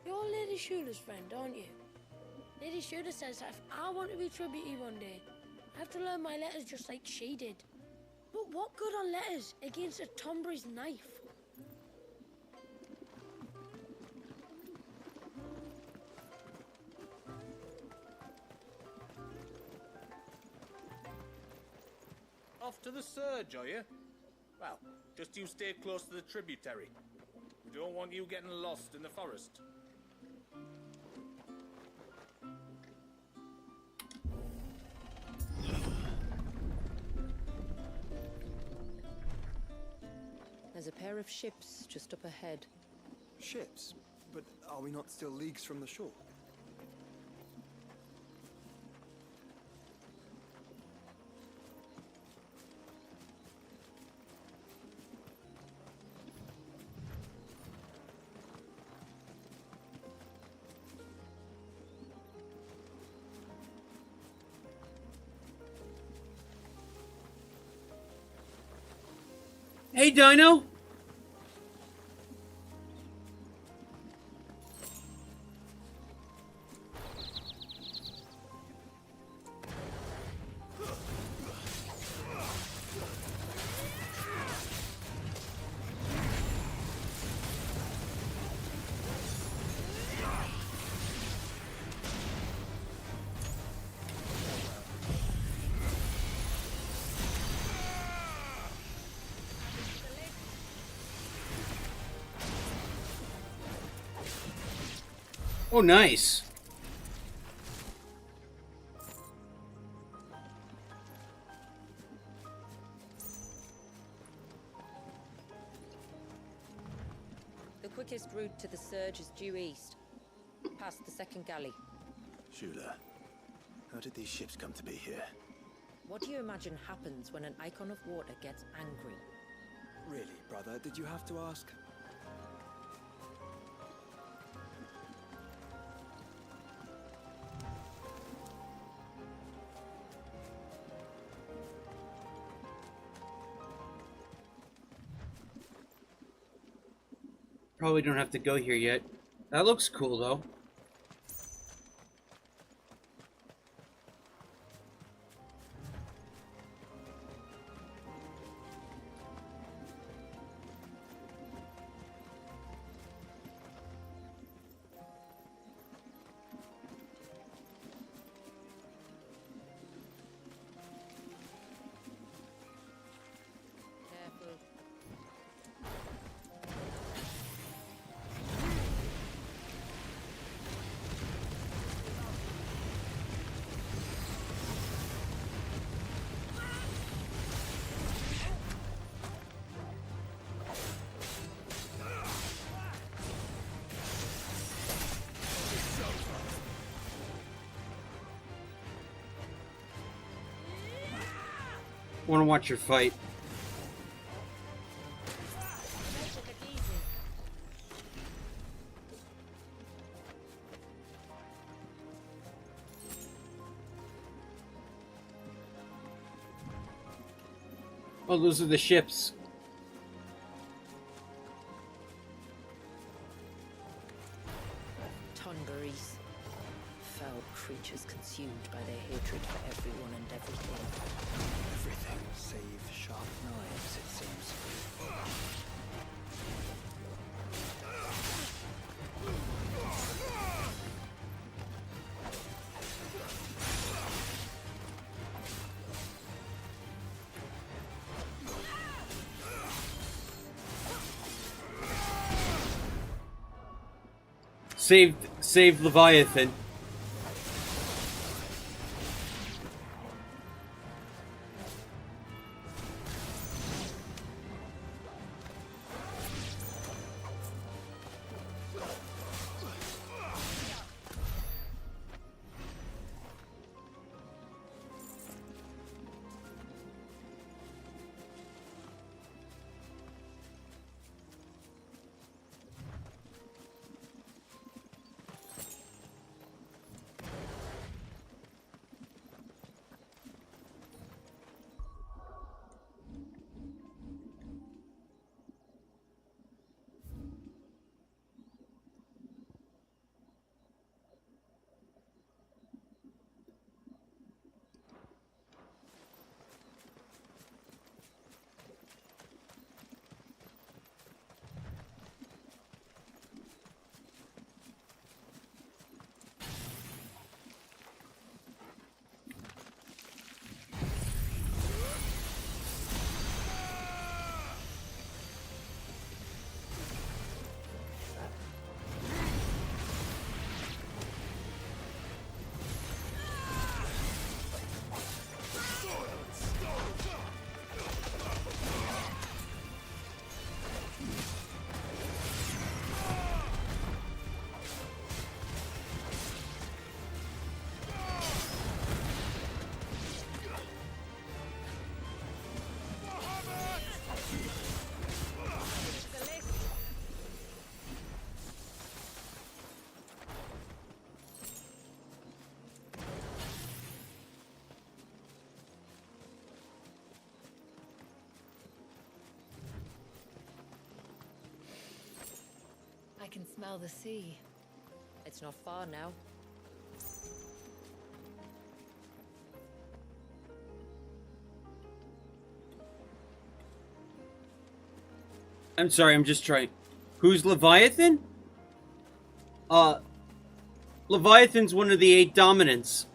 You're Lady Shula's friend, aren't you? Lady Shula says that if I want to be tributary one day, I have to learn my letters just like she did. But what good are letters against a Tombury's knife? Off to the surge, are you? Well, just you stay close to the tributary. We don't want you getting lost in the forest. There's a pair of ships just up ahead. Ships? But are we not still leagues from the shore? Hey, Dino! Oh, nice. The quickest route to the surge is due east, past the second galley. Shula, how did these ships come to be here? What do you imagine happens when an Eikon of Water gets angry? Really, brother, did you have to ask? Probably don't have to go here yet. That looks cool, though. Careful. Want to watch your fight. Oh, those are the ships. Tonburies. Foul creatures consumed by their hatred for everyone and everything. Everything save sharp knives, it seems. Saved Leviathan. can smell the sea. It's not far now. I'm sorry, I'm just trying. Who's Leviathan? Leviathan's one of the 8 dominants.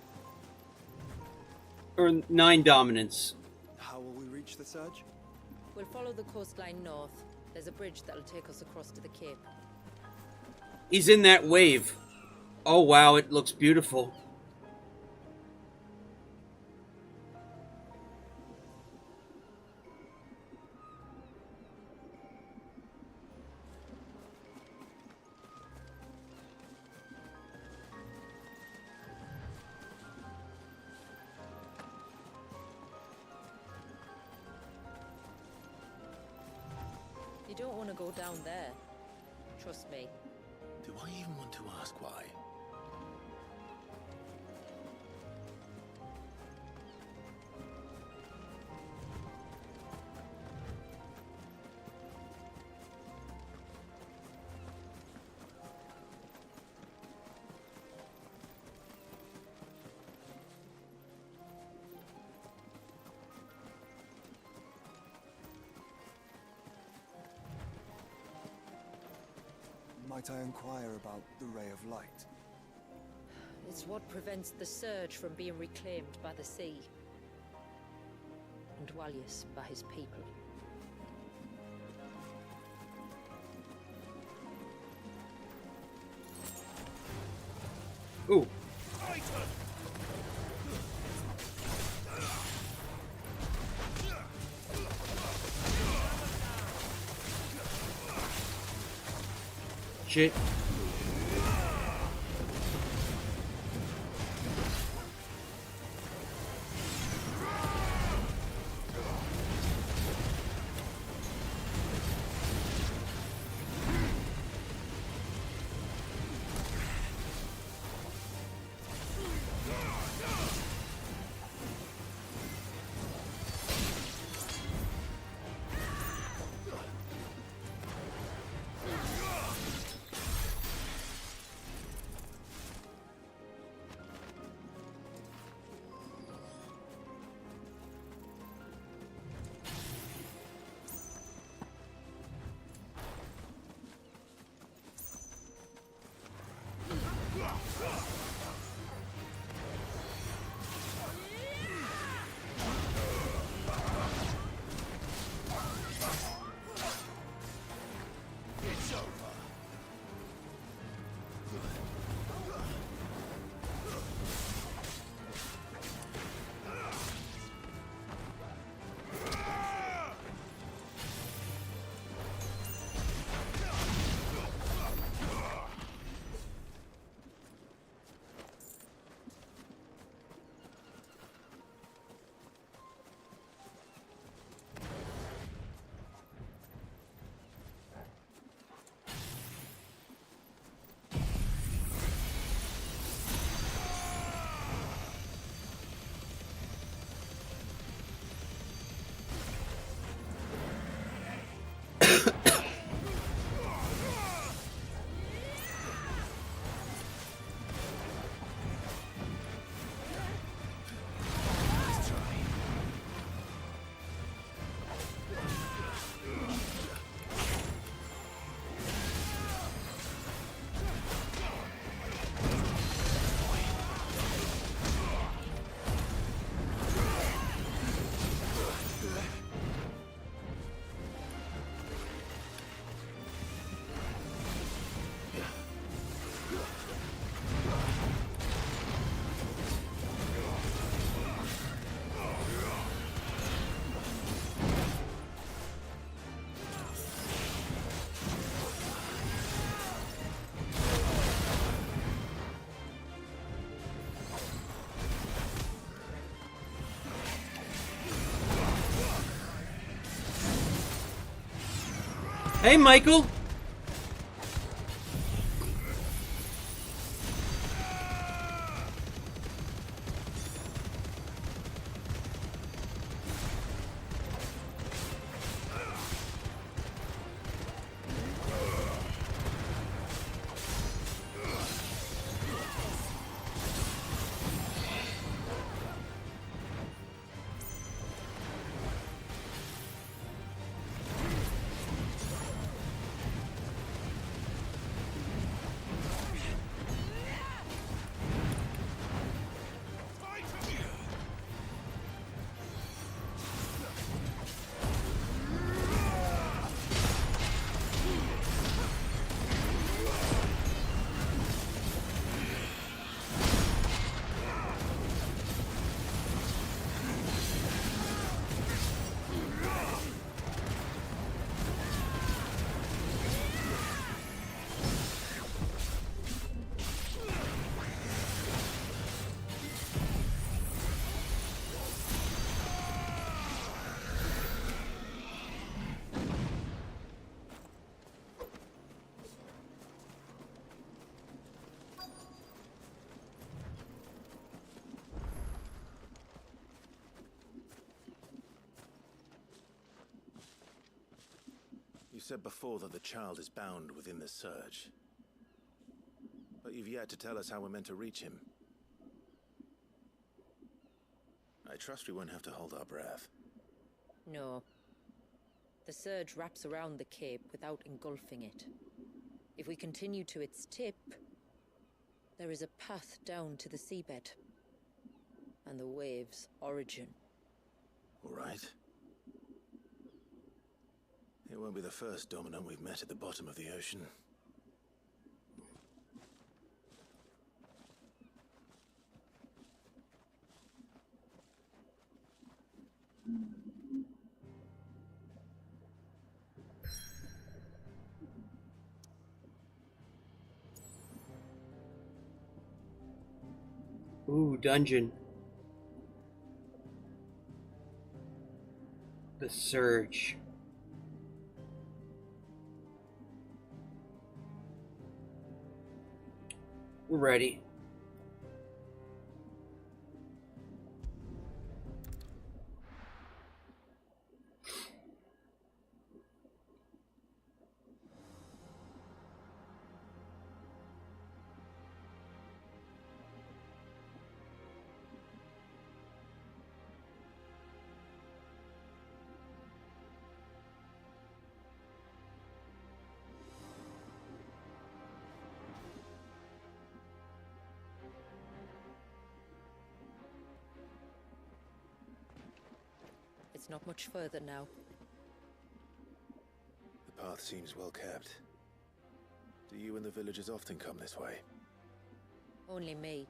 Or 9 dominants. How will we reach the surge? We'll follow the coastline north. There's a bridge that'll take us across to the cape. He's in that wave. Oh wow, it looks beautiful. You don't want to go down there. Trust me. Do I even want to ask why? Might I inquire about the ray of light? It's what prevents the surge from being reclaimed by the sea. And Dwalius by his people. Ooh. Shit. Hey, Michael. said before that the child is bound within the surge. But you've yet to tell us how we're meant to reach him. I trust we won't have to hold our breath. No. The surge wraps around the cape without engulfing it. If we continue to its tip, there is a path down to the seabed. And the wave's origin. All right. It won't be the first dominant we've met at the bottom of the ocean. Ooh, dungeon. The Surge. We're ready. It's not much further now. The path seems well kept. Do you and the villagers often come this way? Only me.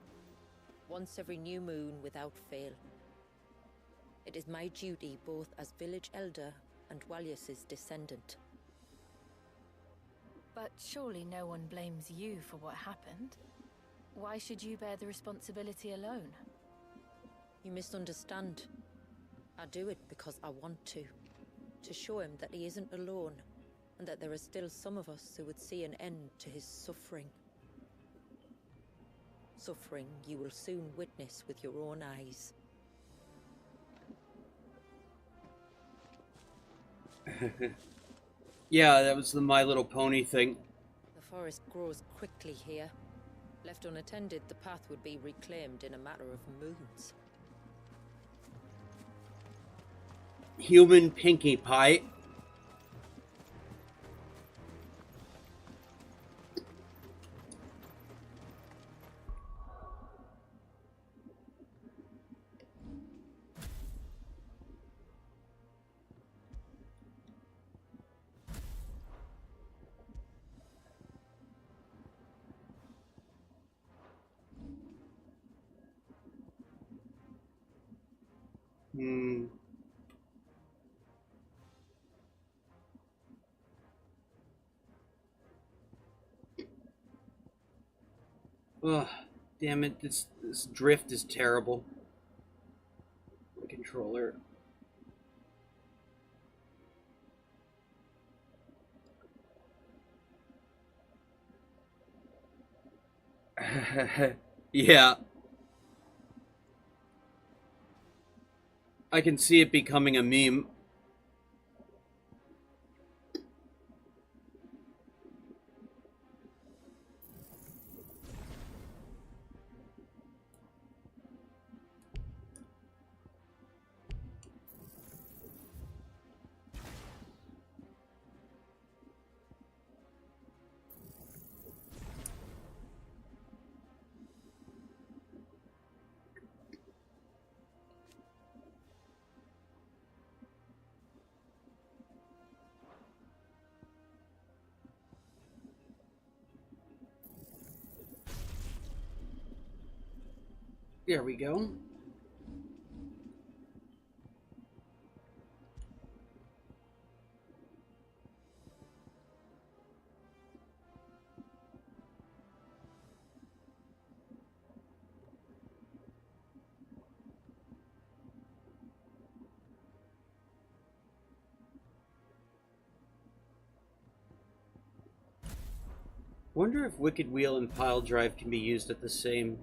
Once every new moon without fail. It is my duty both as village elder and Walius's descendant. But surely no one blames you for what happened. Why should you bear the responsibility alone? You misunderstand. I do it because I want to. To show him that he isn't alone, and that there are still some of us who would see an end to his suffering. Suffering you will soon witness with your own eyes. Yeah, that was the My Little Pony thing. The forest grows quickly here. Left unattended, the path would be reclaimed in a matter of moons. Human Pinkie Pie. Ugh, damn it, this drift is terrible. The controller. Yeah. I can see it becoming a meme. There we go. Wonder if Wicked Wheel and Pile Drive can be used at the same.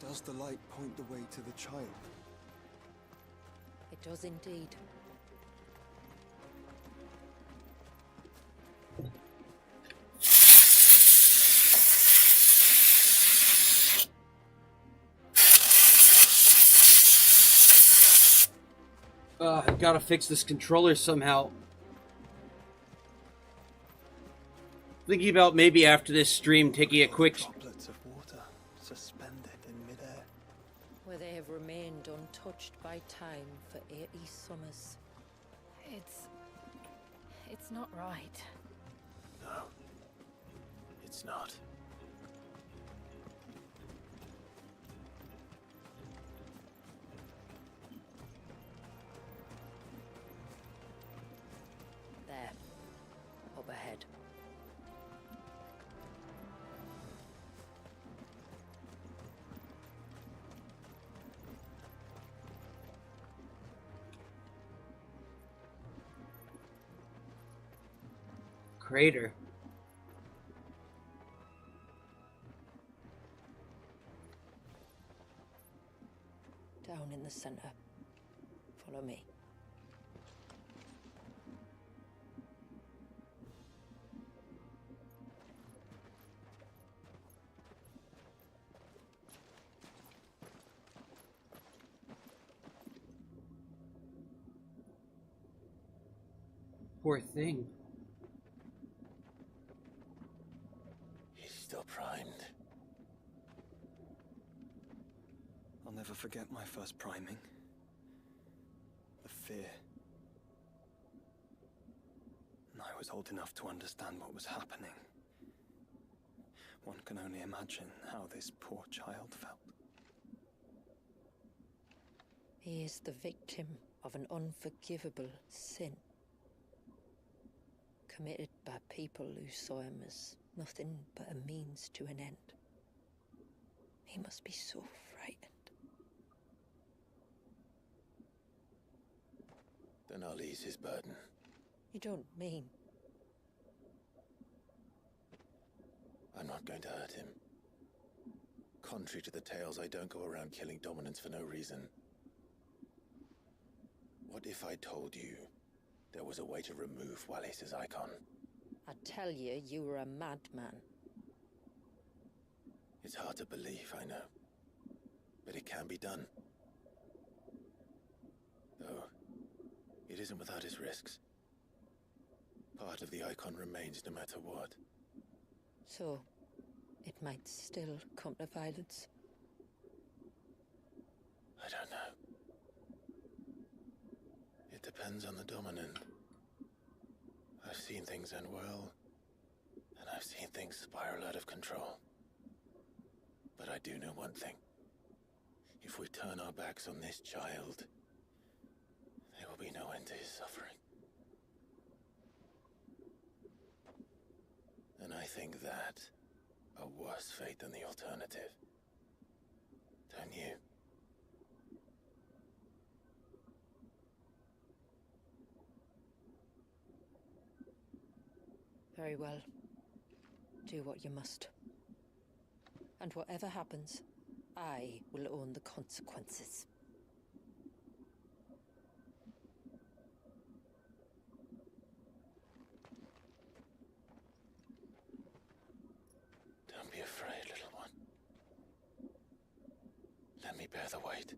Does the light point the way to the child? It does indeed. I've got to fix this controller somehow. Thinking about maybe after this stream taking a quick... Droplets of water suspended in midair. Where they have remained untouched by time for 80 summers. It's not right. No, it's not. There. Up ahead. Crater. Down in the center. Follow me. Poor thing. He's still primed. I'll never forget my first priming. The fear. I was old enough to understand what was happening. One can only imagine how this poor child felt. He is the victim of an unforgivable sin. Committed by people who saw him as nothing but a means to an end. He must be so frightened. Then I'll ease his burden. You don't mean? I'm not going to hurt him. Contrary to the tales, I don't go around killing dominants for no reason. What if I told you there was a way to remove Wallis's icon? I tell you, you were a madman. It's hard to believe, I know. But it can be done. Though, it isn't without its risks. Part of the icon remains no matter what. So, it might still come to violence. I don't know. It depends on the dominant. I've seen things end well, and I've seen things spiral out of control. But I do know one thing. If we turn our backs on this child, there will be no end to his suffering. And I think that a worse fate than the alternative. Don't you? Very well. Do what you must. And whatever happens, I will own the consequences. Don't be afraid, little one. Let me bear the weight.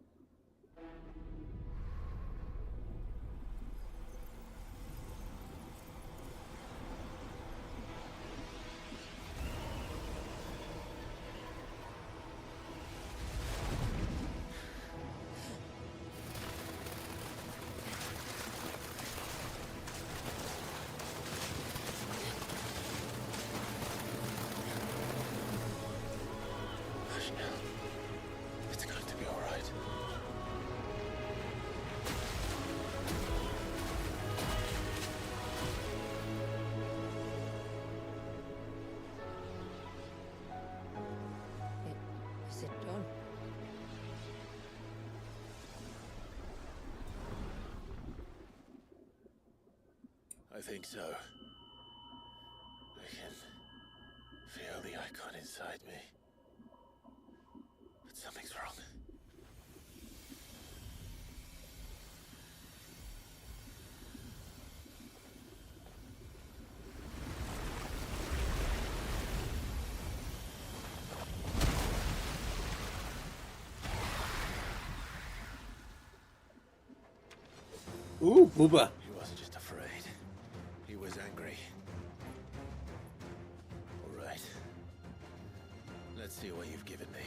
It's going to be all right. Is it done? I think so. I can feel the icon inside me. But something's wrong. Ooh, Booba. He wasn't just afraid. He was angry. All right. Let's see what you've given me.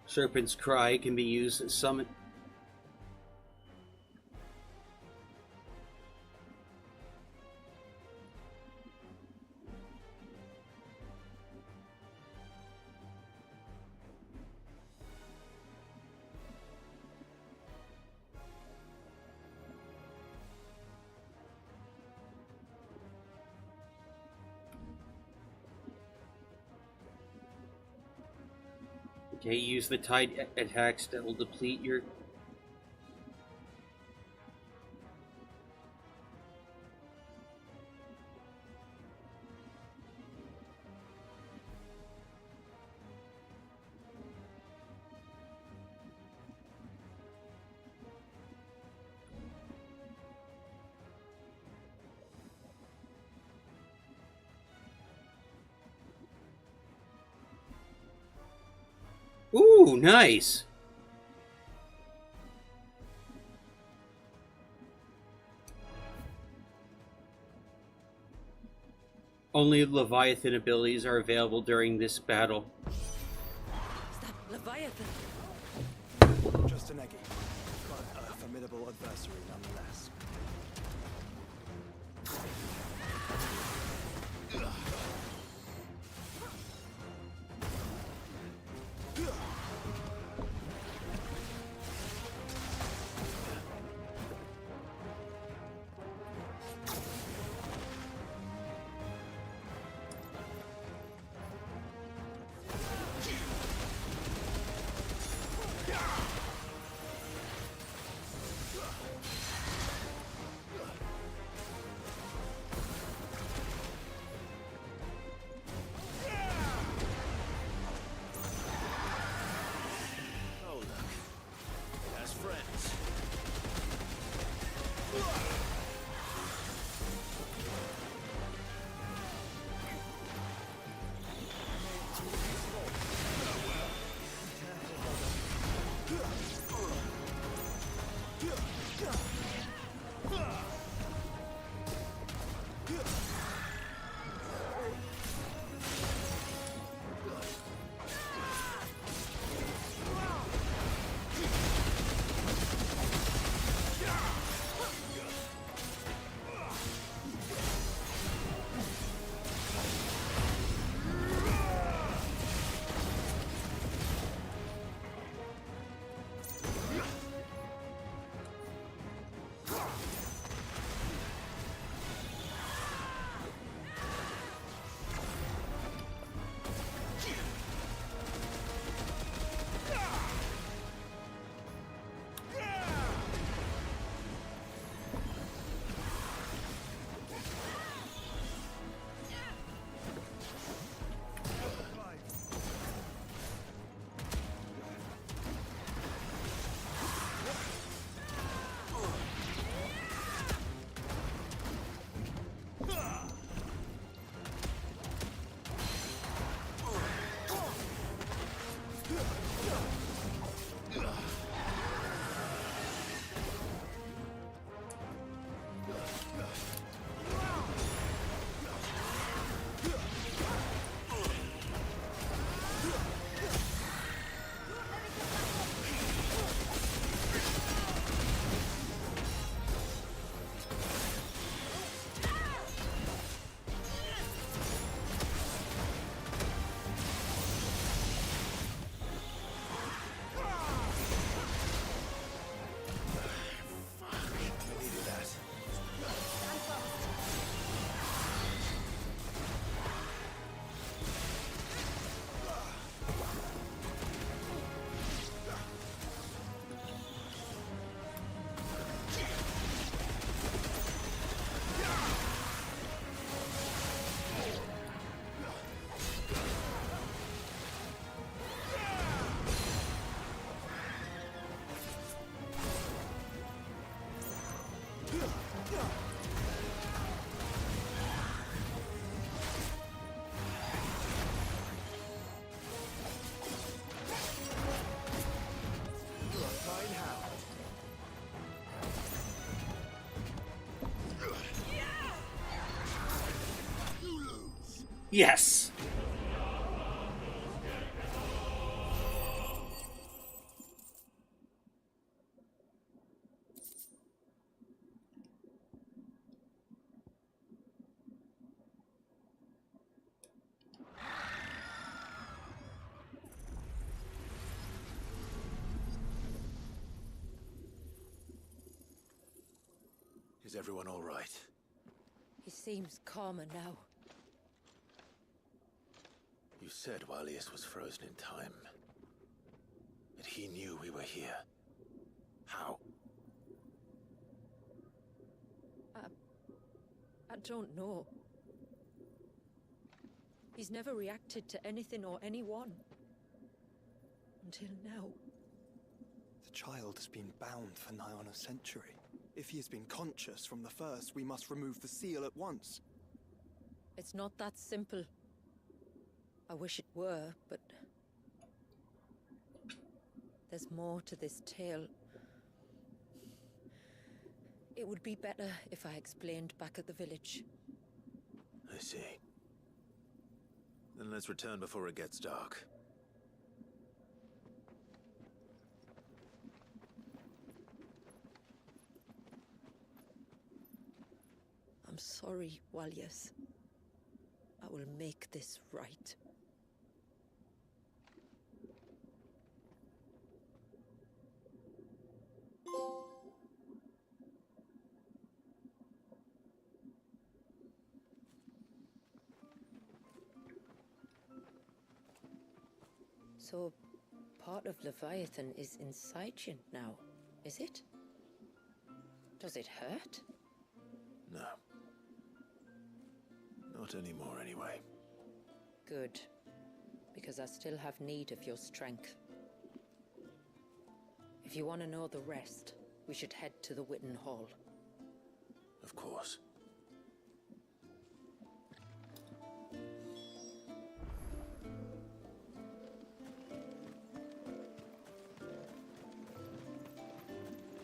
Serpent's Cry can be used as summon. Okay, use the tide attacks that will deplete your... Ooh, nice! Only Leviathan abilities are available during this battle. Is that Leviathan? Just an eggy, but a formidable adversary nonetheless. Yes! Is everyone all right? He seems calmer now. You said Walius was frozen in time. That he knew we were here. How? I don't know. He's never reacted to anything or anyone. Until now. The child has been bound for nigh on a century. If he has been conscious from the first, we must remove the seal at once. It's not that simple. I wish it were, but... there's more to this tale. It would be better if I explained back at the village. I see. Then let's return before it gets dark. I'm sorry, Walius. I will make this right. So, part of Leviathan is inside you now, is it? Does it hurt? No. Not anymore, anyway. Good. Because I still have need of your strength. If you want to know the rest, we should head to the Witten Hall. Of course.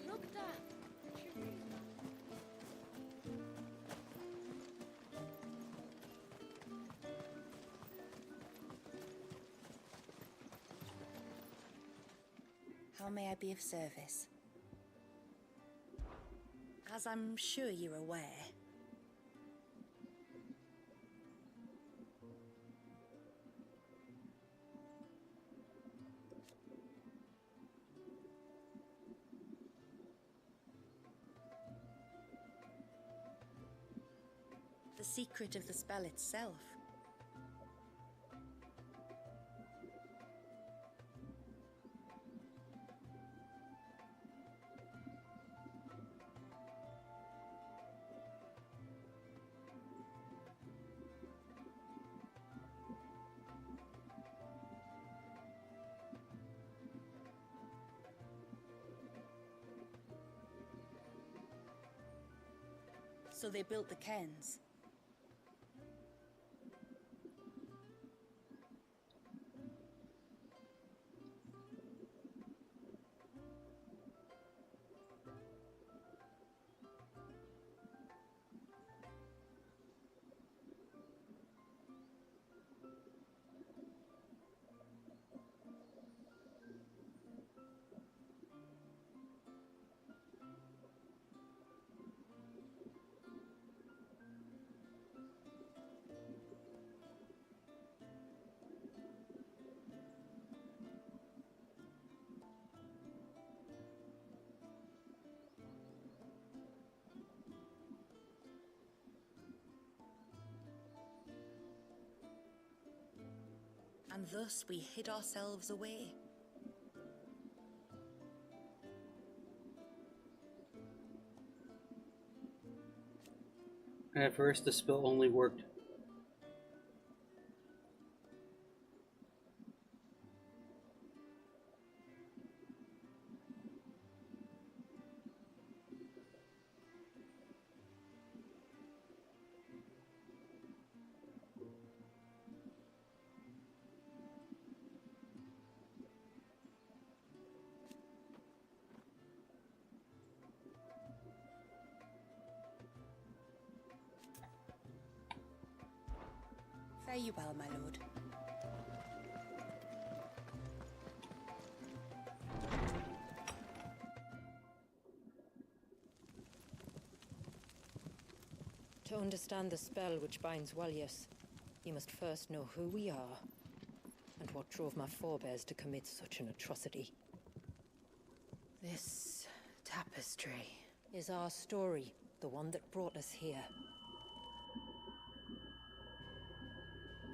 Look, Dad. How may I be of service? As I'm sure you're aware, the secret of the spell itself. So they built the cairns. And thus we hid ourselves away. And at first, the spell only worked. Fare you well, my lord. To understand the spell which binds Walyas, you must first know who we are, and what drove my forebears to commit such an atrocity. This tapestry is our story, the one that brought us here.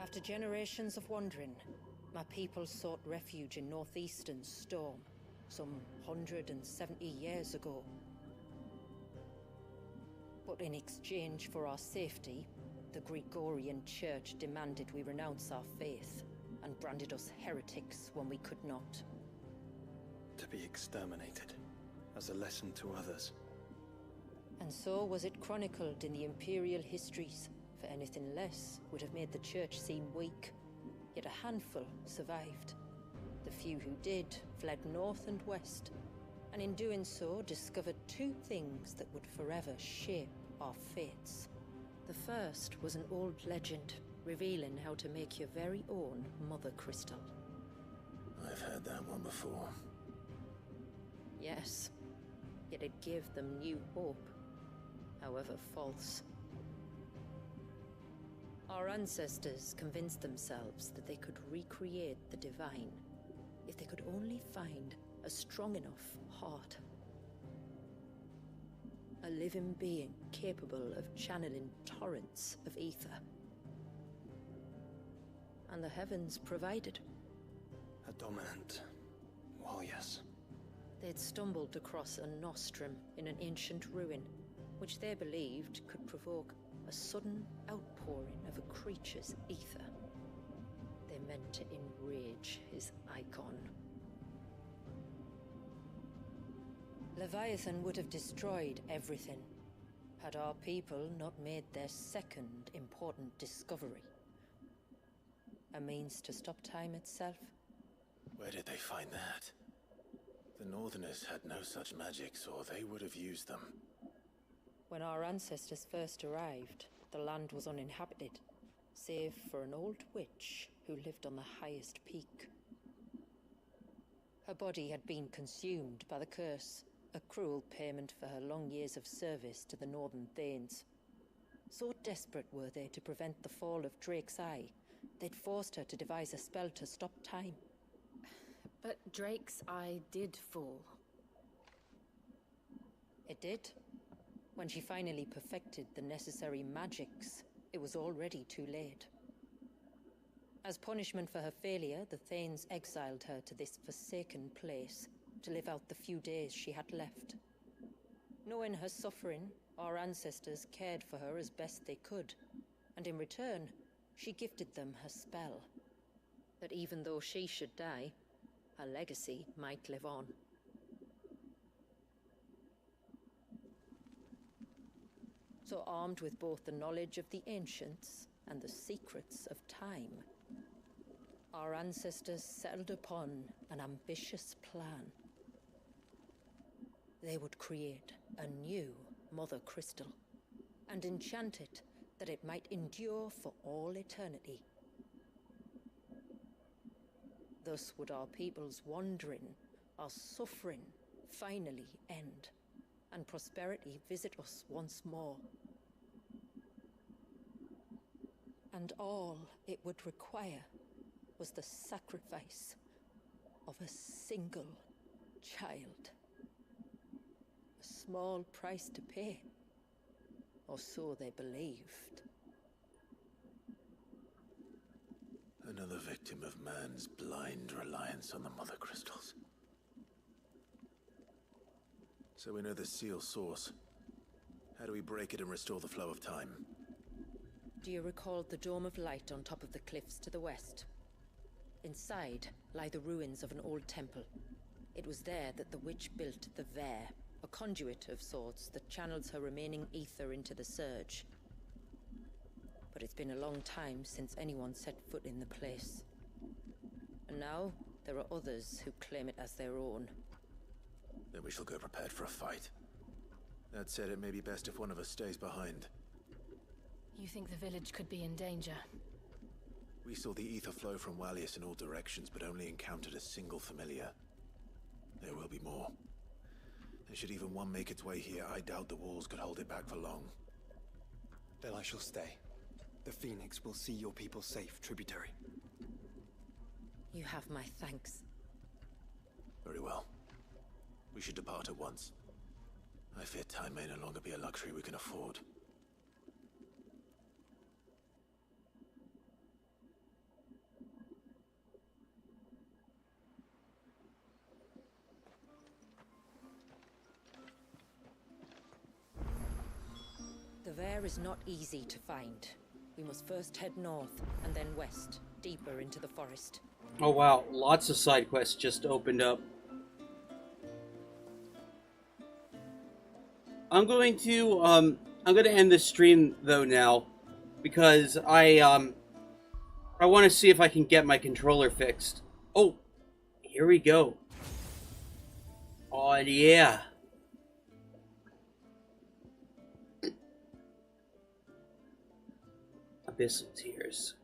After generations of wandering, my people sought refuge in northeastern Storm, some 170 years ago. But in exchange for our safety, the Gregorian Church demanded we renounce our faith, and branded us heretics when we could not. To be exterminated, as a lesson to others. And so was it chronicled in the imperial histories, for anything less would have made the Church seem weak. Yet a handful survived. The few who did fled north and west, and in doing so discovered two things that would forever shape our fates. The first was an old legend, revealing how to make your very own Mother Crystal. I've heard that one before. Yes, yet it gave them new hope, however false. Our ancestors convinced themselves that they could recreate the divine if they could only find a strong enough heart. A living being capable of channeling torrents of ether. And the heavens provided. A dominant Walyas. They'd stumbled across a nostrum in an ancient ruin, which they believed could provoke a sudden outpouring of a creature's ether. They meant to enrage his Eikon. Leviathan would have destroyed everything, had our people not made their second important discovery. A means to stop time itself. Where did they find that? The Northerners had no such magics, or they would have used them. When our ancestors first arrived, the land was uninhabited, save for an old witch who lived on the highest peak. Her body had been consumed by the curse, a cruel payment for her long years of service to the Northern Thanes. So desperate were they to prevent the fall of Drake's Eye, they'd forced her to devise a spell to stop time. But Drake's Eye did fall. It did. When she finally perfected the necessary magics, it was already too late. As punishment for her failure, the Thanes exiled her to this forsaken place to live out the few days she had left. Knowing her suffering, our ancestors cared for her as best they could, and in return, she gifted them her spell. That even though she should die, her legacy might live on. So armed with both the knowledge of the ancients and the secrets of time, our ancestors settled upon an ambitious plan. They would create a new Mother Crystal, and enchant it that it might endure for all eternity. Thus would our people's wandering, our suffering, finally end, and prosperity visit us once more. And all it would require was the sacrifice of a single child. A small price to pay, or so they believed. Another victim of man's blind reliance on the Mother Crystals. So we know the seal's source. How do we break it and restore the flow of time? Do you recall the dome of light on top of the cliffs to the west? Inside lie the ruins of an old temple. It was there that the witch built the Ver, a conduit of sorts that channels her remaining ether into the surge. But it's been a long time since anyone set foot in the place. And now, there are others who claim it as their own. Then we shall go prepared for a fight. That said, it may be best if one of us stays behind. You think the village could be in danger? We saw the ether flow from Wallius in all directions, but only encountered a single familiar. There will be more. And should even one make its way here, I doubt the walls could hold it back for long. Then I shall stay. The Phoenix will see your people safe, tributary. You have my thanks. Very well. We should depart at once. I fear time may no longer be a luxury we can afford. The Vare is not easy to find. We must first head north, and then west, deeper into the forest. Oh wow, lots of side quests just opened up. I'm going to end this stream though now, because I want to see if I can get my controller fixed. Oh, here we go. Oh yeah. Abyssal Tears.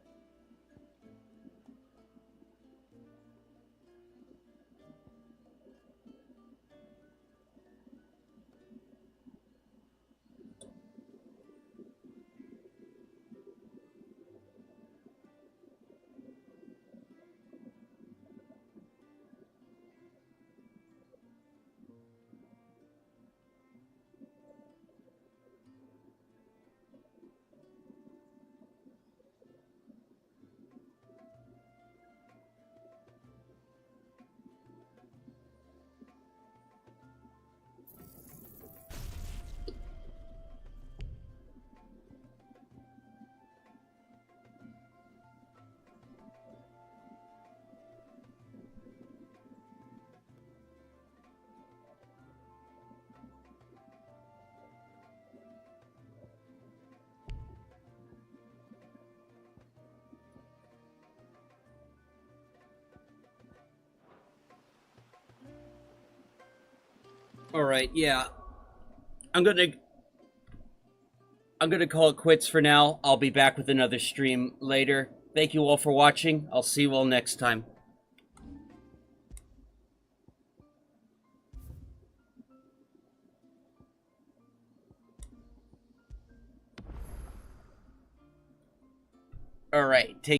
Alright, yeah. I'm gonna call it quits for now. I'll be back with another stream later. Thank you all for watching. I'll see you all next time. Alright, take